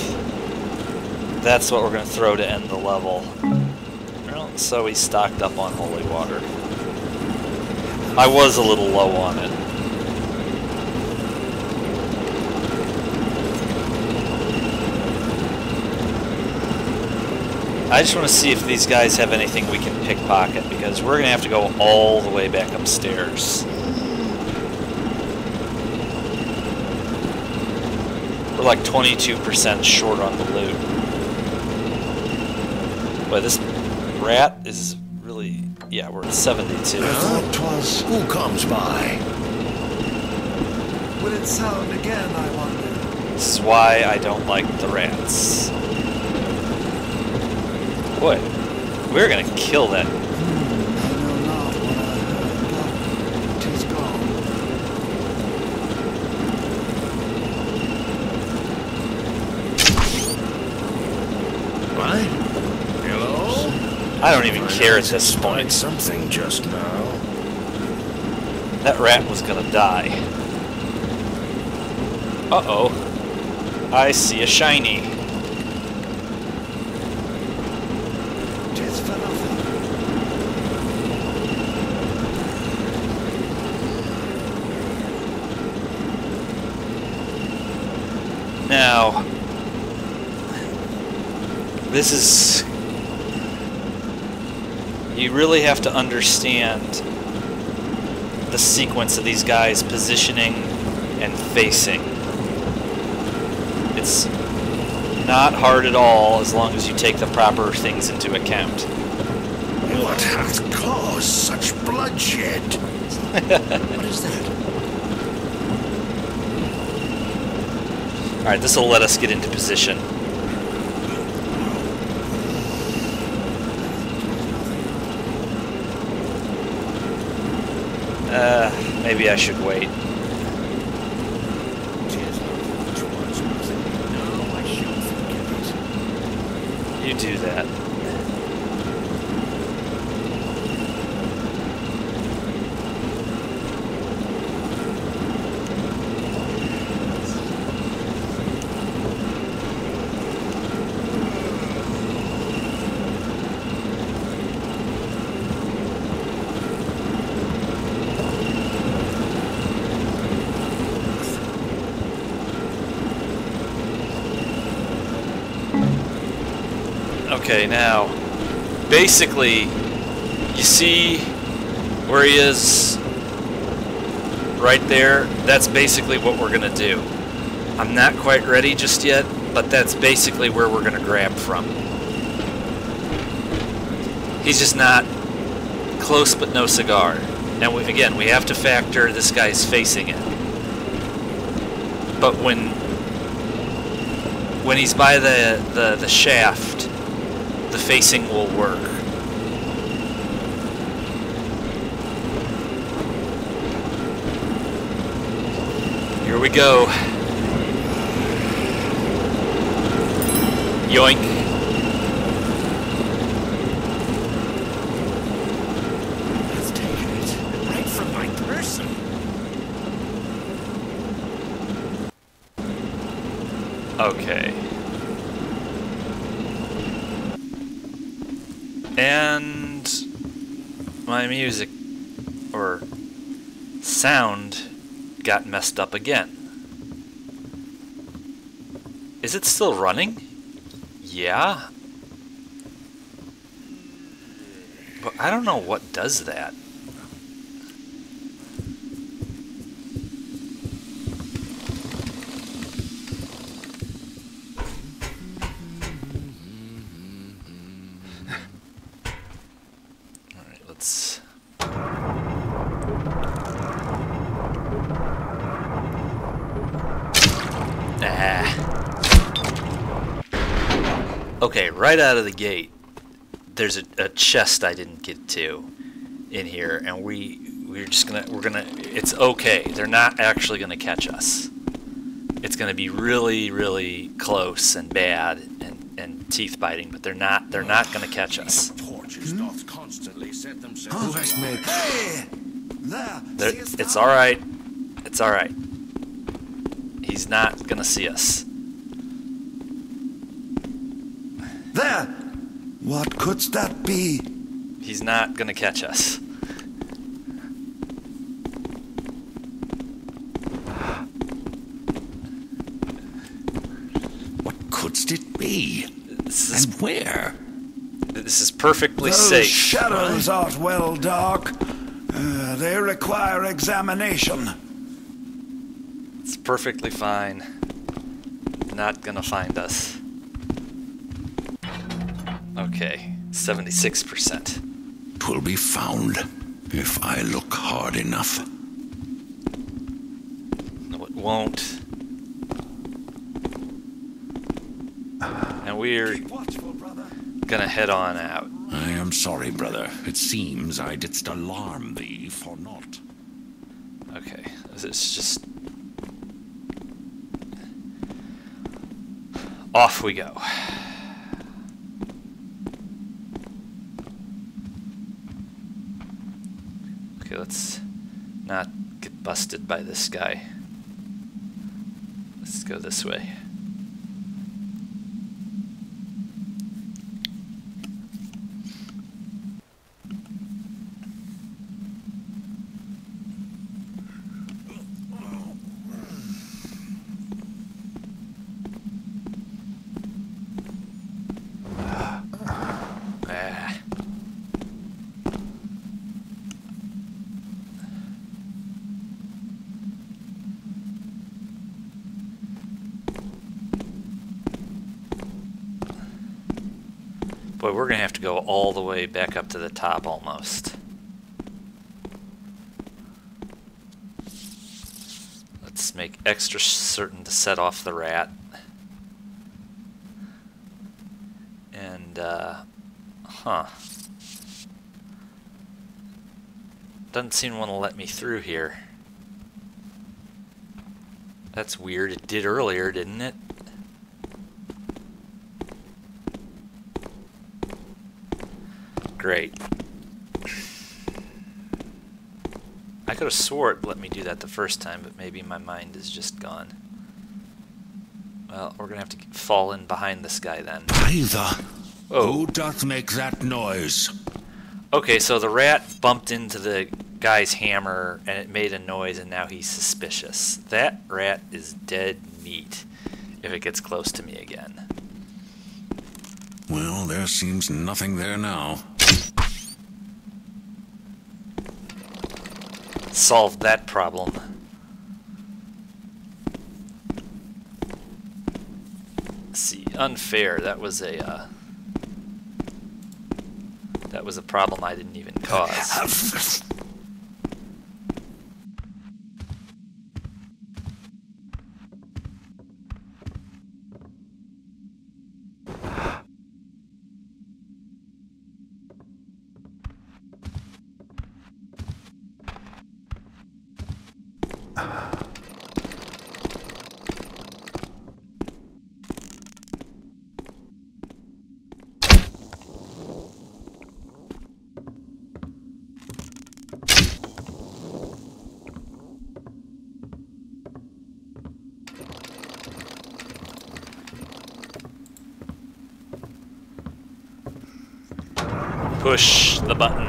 That's what we're going to throw to end the level. Well, so we stocked up on holy water. I was a little low on it. I just want to see if these guys have anything we can pickpocket, because we're going to have to go all the way back upstairs. We're like 22% short on the loot. Boy, this rat is really... Yeah, we're at 72. Who comes by? Will it sound again, I wonder? This is why I don't like the rats. Boy, we're gonna kill that. I know not what I heard, but 'tis gone. What? Hello? I don't even care at this point. Something just now. That rat was gonna die. Uh-oh. I see a shiny. 'Tis for nothing. Now, this is... You really have to understand the sequence of these guys positioning and facing. It's not hard at all as long as you take the proper things into account. What hath caused such bloodshed? What is that? Alright, this will let us get into position. Maybe I should wait. You do that. Okay, now, basically, you see where he is right there? That's basically what we're going to do. I'm not quite ready just yet, but that's basically where we're going to grab from. He's just not close but no cigar. Now, again, we have to factor this guy's facing it. But when he's by the shaft, the facing will work. Here we go. Yoink. That's taken it right from my person. Okay. And my music or sound got messed up again. Is it still running? Yeah. But I don't know what does that. Alright, let's... Okay, right out of the gate, there's a chest I didn't get to in here, and we're gonna, it's okay. They're not actually gonna catch us. it's going to be really, really close and bad and teeth biting, but they're not going to catch us. Torches doth constantly set themselves. Who has made... Hey! There! It's all right. It's all right. He's not going to see us. There! What couldst that be? He's not going to catch us. What couldst it be? And where? This is perfectly Those safe. shadows art well dark. They require examination. It's perfectly fine. Not gonna find us. Okay, 76%. 'Twill be found if I look hard enough. No, it won't. And we're Keep watchful, brother. gonna head on out. I am sorry, brother. It seems I didst alarm thee for naught. Okay, it's just... Off we go. Okay, let's not get busted by this guy. Let's go this way. Boy, we're going to have to go all the way back up to the top almost. Let's make extra certain to set off the rat. And, doesn't seem to want to let me through here. That's weird. It did earlier, didn't it? Great. I could have swore it let me do that the first time, but maybe my mind is just gone. Well, we're gonna have to fall in behind this guy then. Either. Oh. Who doth make that noise? Okay, so the rat bumped into the guy's hammer and it made a noise and now he's suspicious. That rat is dead meat if it gets close to me again. Well, there seems nothing there now. Solved that problem. Let's see, unfair. That was a problem I didn't even cause. Push the button.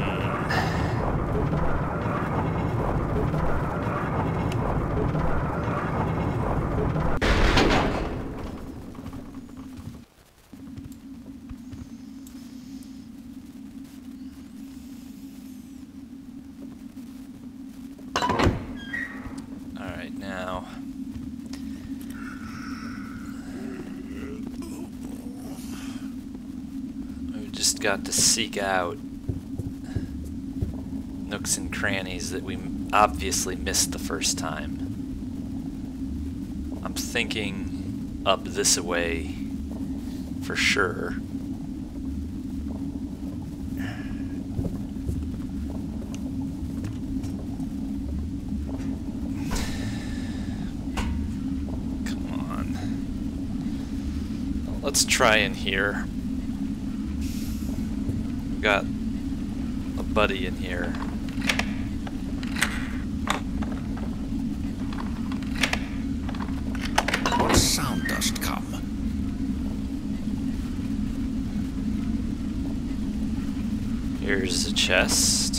All right, now. Just got to seek out nooks and crannies that we obviously missed the first time. I'm thinking up this way for sure. Come let's try in here. Got a buddy in here. What sound dost come? Here's a chest.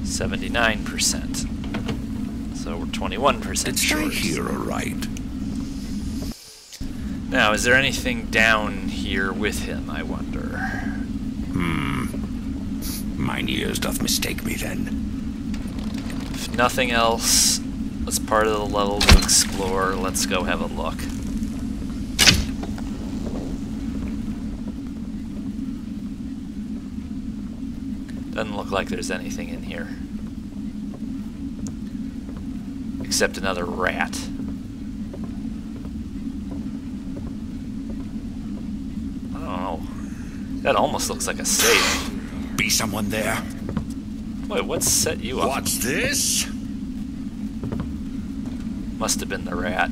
79%. So we're 21% Did I short. hear aright? Now, is there anything down here with him, I wonder? Mine ears doth mistake me then. If nothing else, as part of the level to explore, let's go have a look. Doesn't look like there's anything in here. Except another rat. I don't know. That almost looks like a safe. Be someone there? Wait, what set you up? What's this? Must have been the rat.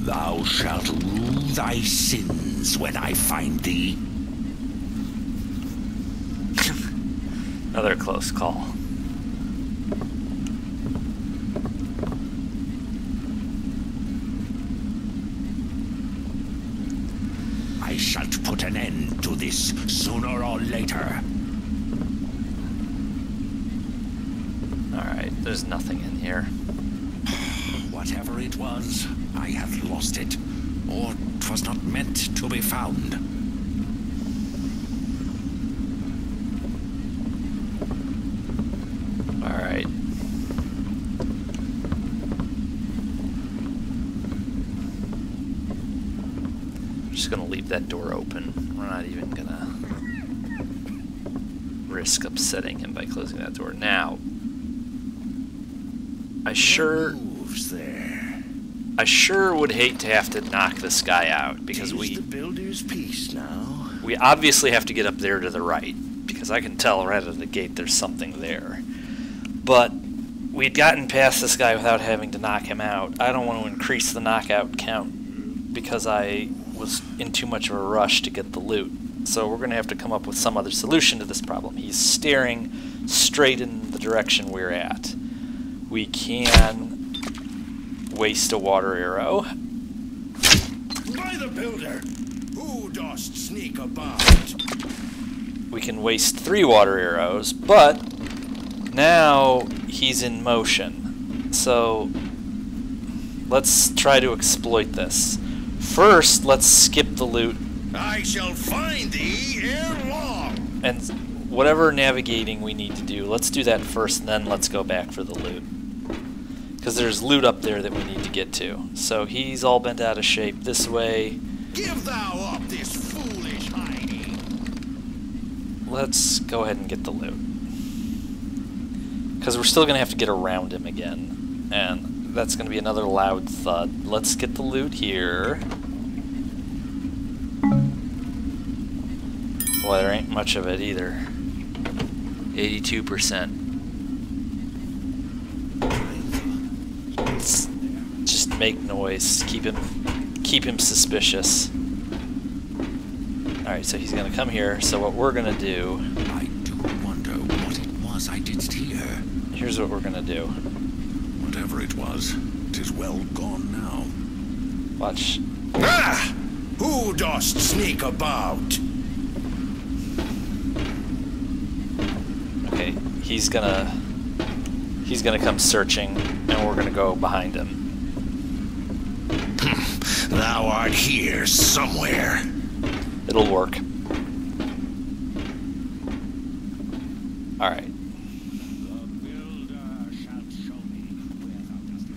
Thou shalt rue thy sins when I find thee. Another close call. I shalt put an end to this sooner or later. Alright, there's nothing in here. Whatever it was, I have lost it, or 'twas not meant to be found. Alright. I'm just gonna leave that door open. We're not even gonna risk upsetting him by closing that door. Now, I sure would hate to have to knock this guy out, because Tis the builder's piece now. we obviously have to get up there to the right, because I can tell right out of the gate there's something there. But we'd gotten past this guy without having to knock him out. I don't want to increase the knockout count because I was in too much of a rush to get the loot. So we're going to have to come up with some other solution to this problem. He's staring straight in the direction we're at. We can waste a water arrow. By the builder, who dost sneak about? We can waste 3 water arrows, but now he's in motion. So let's try to exploit this. First, let's skip the loot. I shall find thee ere long. And whatever navigating we need to do, let's do that first, and then let's go back for the loot. Because there's loot up there that we need to get to. So he's all bent out of shape this way. Give thou up this foolish hiding. Let's go ahead and get the loot. Because we're still going to have to get around him again. And that's going to be another loud thud. Let's get the loot here. Well, there ain't much of it either. 82%. Just make noise. Keep him suspicious. Alright, so he's gonna come here. So what we're gonna do... I do wonder what it was I didst hear. Here's what we're gonna do. Whatever it was, 'tis well gone now. Watch. Ah! Who dost sneak about? Okay, he's gonna come searching, and we're gonna go behind him. Thou art here somewhere. It'll work. Alright. The builder shall show me where thou dost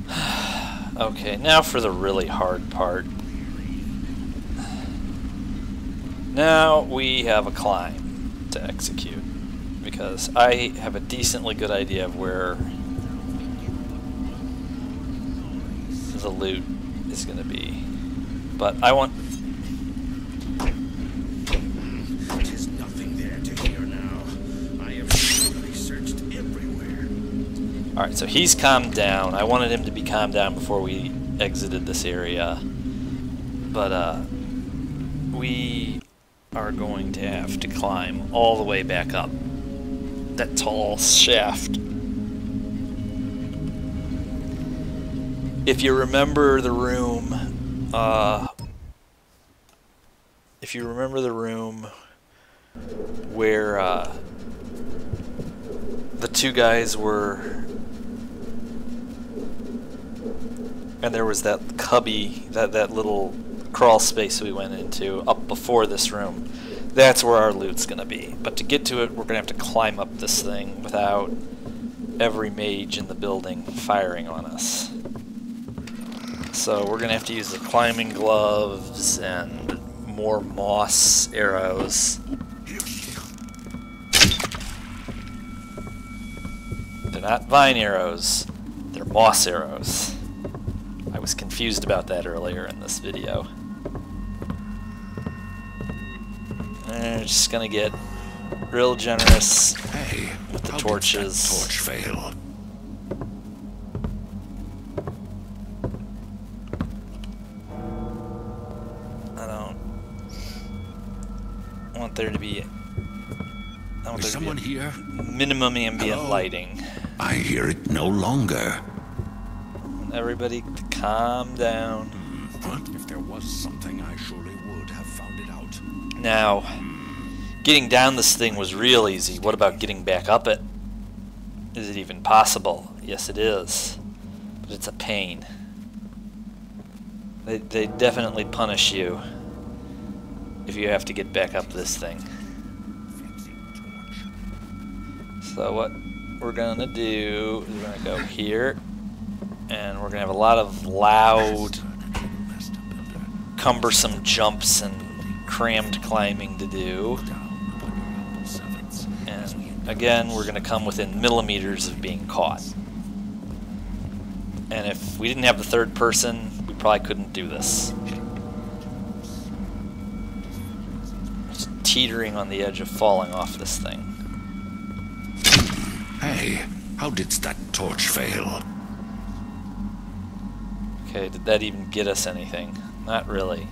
hide. Okay, now for the really hard part. Now we have a climb to execute, because I have a decently good idea of where the loot is going to be. But I want Alright, so he's calmed down. I wanted him to be calmed down before we exited this area. But, we are going to have to climb all the way back up that tall shaft. If you remember the room, where the two guys were, and there was that cubby, that little crawl space we went into up before this room, that's where our loot's gonna be. But to get to it, we're gonna have to climb up this thing without every mage in the building firing on us. So we're gonna have to use the climbing gloves and more moss arrows. They're not vine arrows, they're moss arrows. I was confused about that earlier in this video. And we're just gonna get real generous Hey, with the how torches. did that torch fail? I don't want there to be. I want Is there to someone be here? minimum ambient Hello? lighting. I hear it no longer. Everybody, calm down. What? If there was something, I surely would have found it out. Now, getting down this thing was real easy. What about getting back up it? Is it even possible? Yes, it is. But it's a pain. They definitely punish you if you have to get back up this thing. So what we're gonna do is we're gonna go here, and we're gonna have a lot of loud, cumbersome jumps and crammed climbing to do. And again, we're gonna come within millimeters of being caught. And if we didn't have the third person, we probably couldn't do this. Just teetering on the edge of falling off this thing. Hey, how did that torch fail? Okay, did that even get us anything? Not really.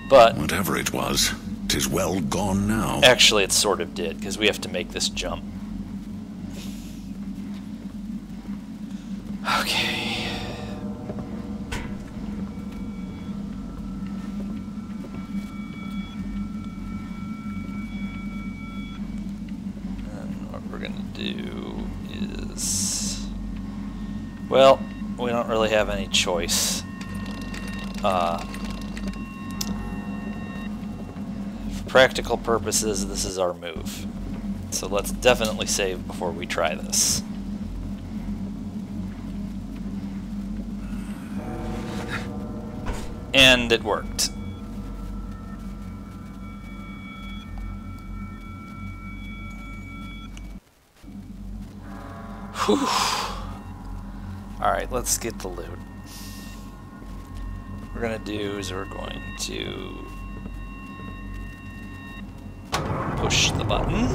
But Whatever it was, 'tis well gone now. actually it sort of did, because we have to make this jump. Okay. And what we're gonna do is, well, we don't really have any choice. For practical purposes, this is our move. So let's definitely save before we try this. And it worked. Whew. Alright, let's get the loot. What we're gonna do is we're going to push the button.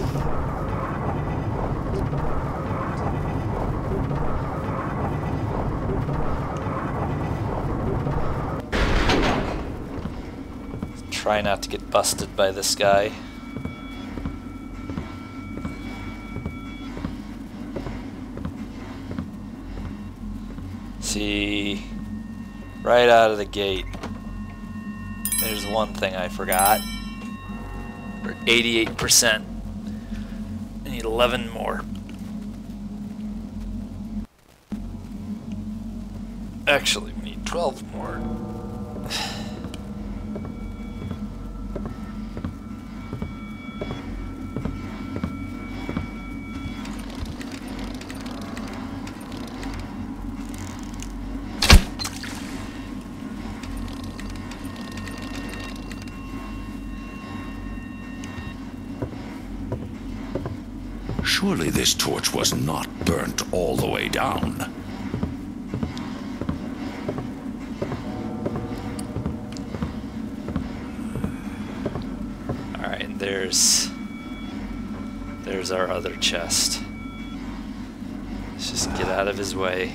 Try not to get busted by this guy. See, right out of the gate, there's one thing I forgot. We're at 88%. I need 11 more. Actually, we need 12 more. Surely this torch was not burnt all the way down. Alright, there's There's our other chest. Let's just get out of his way.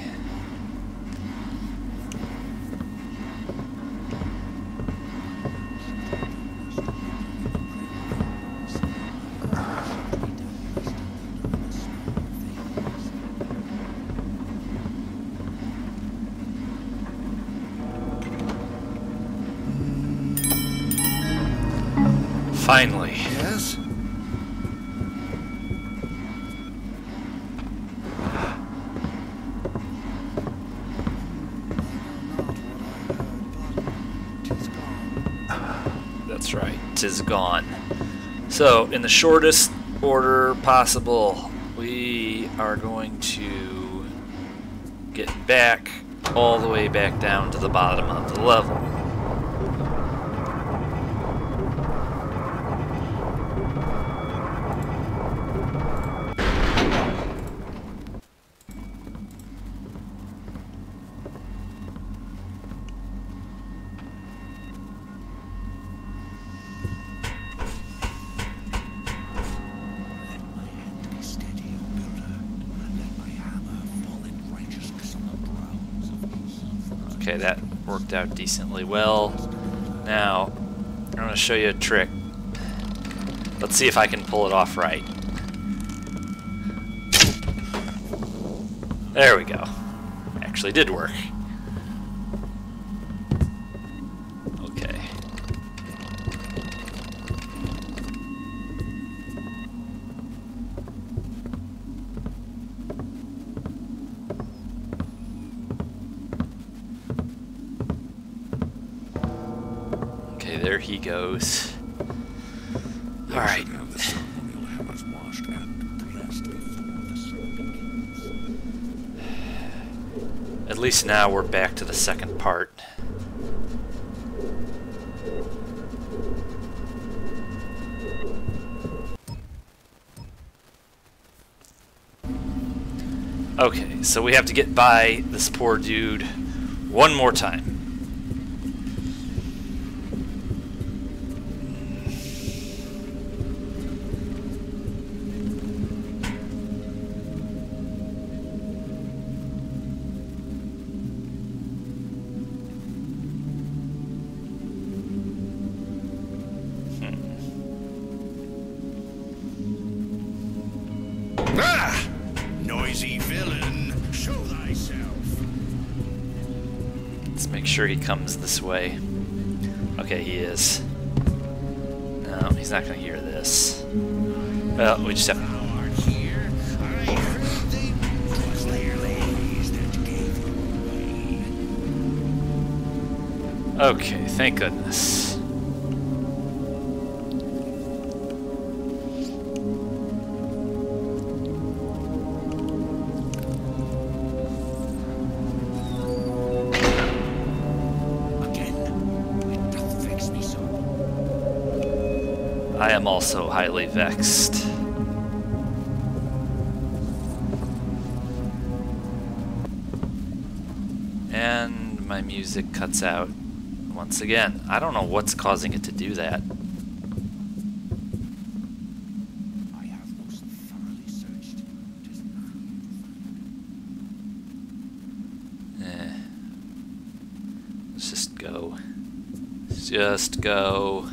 Finally. Yes? That's right, 'tis gone. So, in the shortest order possible, we are going to get back all the way back down to the bottom of the level. Okay, that worked out decently well. Now, I'm going to show you a trick. Let's see if I can pull it off right. There we go. Actually did work. Okay. Okay, there he goes. All right. At least now we're back to the second part. Okay, so we have to get by this poor dude one more time. Ah! Noisy villain, show thyself. Let's make sure he comes this way. Okay, he is. No, he's not going to hear this. Well, we just have... Thou art here. I heard thee. 'Twas their ladies that gave you away. Okay, thank goodness. I am also highly vexed. And my music cuts out once again. I don't know what's causing it to do that. I have most thoroughly searched. 'Tis Let's just go. Let's just go.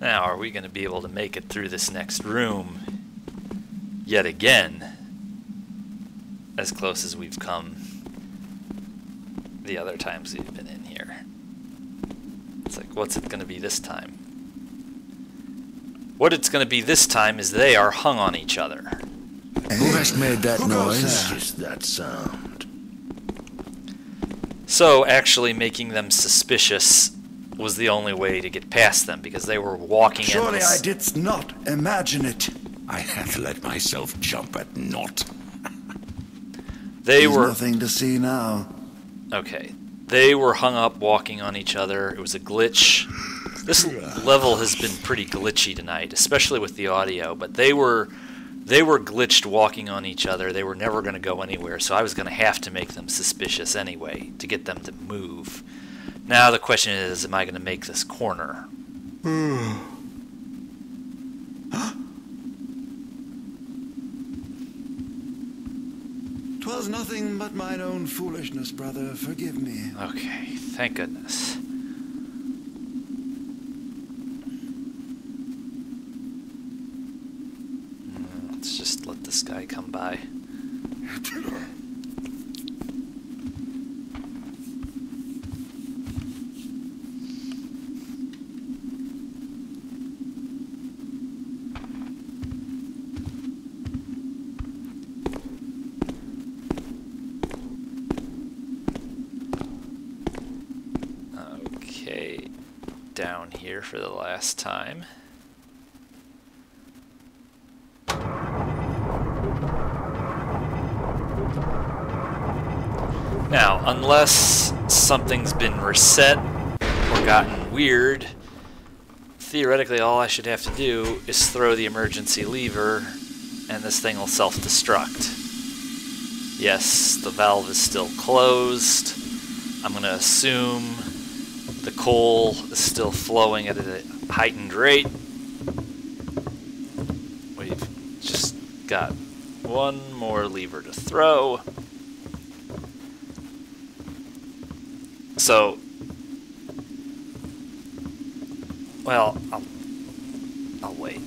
Now, are we going to be able to make it through this next room yet again, as close as we've come the other times we've been in here? It's like, what's it going to be this time? What it's going to be this time is they are hung on each other. Who has made that noise? Just that sound. So, actually making them suspicious was the only way to get past them, because they were walking Surely endless. I didst not imagine it. I hath let myself jump at naught. They There's were nothing to see now. okay. They were hung up walking on each other. It was a glitch. This level has been pretty glitchy tonight, especially with the audio, but they were glitched walking on each other. They were never going to go anywhere, so I was going to have to make them suspicious anyway to get them to move. Now the question is, am I going to make this corner? 'Twas nothing but mine own foolishness, brother. Forgive me. Okay, thank goodness. Let's just let this guy come by. Okay, down here for the last time. Now, unless something's been reset or gotten weird, theoretically all I should have to do is throw the emergency lever and this thing will self-destruct. Yes, the valve is still closed. I'm going to assume the coal is still flowing at a heightened rate. We've just got one more lever to throw. So, well, I'll wait.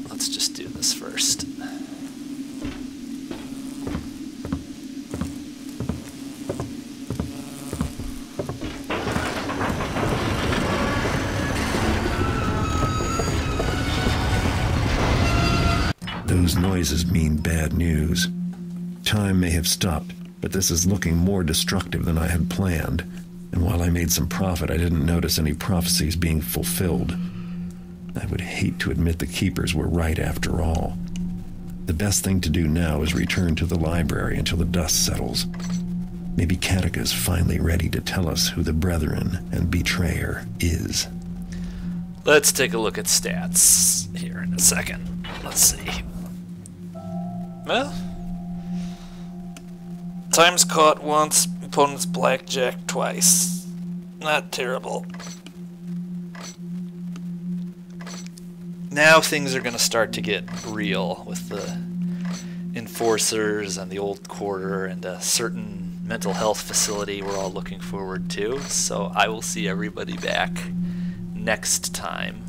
Let's just do this first. Those noises mean bad news. Time may have stopped, but this is looking more destructive than I had planned. And while I made some profit, I didn't notice any prophecies being fulfilled. I would hate to admit the keepers were right after all. The best thing to do now is return to the library until the dust settles. Maybe Katika's finally ready to tell us who the Brethren and Betrayer is. Let's take a look at stats here in a second. Let's see. Well, time's caught once, opponent's blackjack twice. Not terrible. Now things are going to start to get real with the enforcers and the old quarter and a certain mental health facility we're all looking forward to. So I will see everybody back next time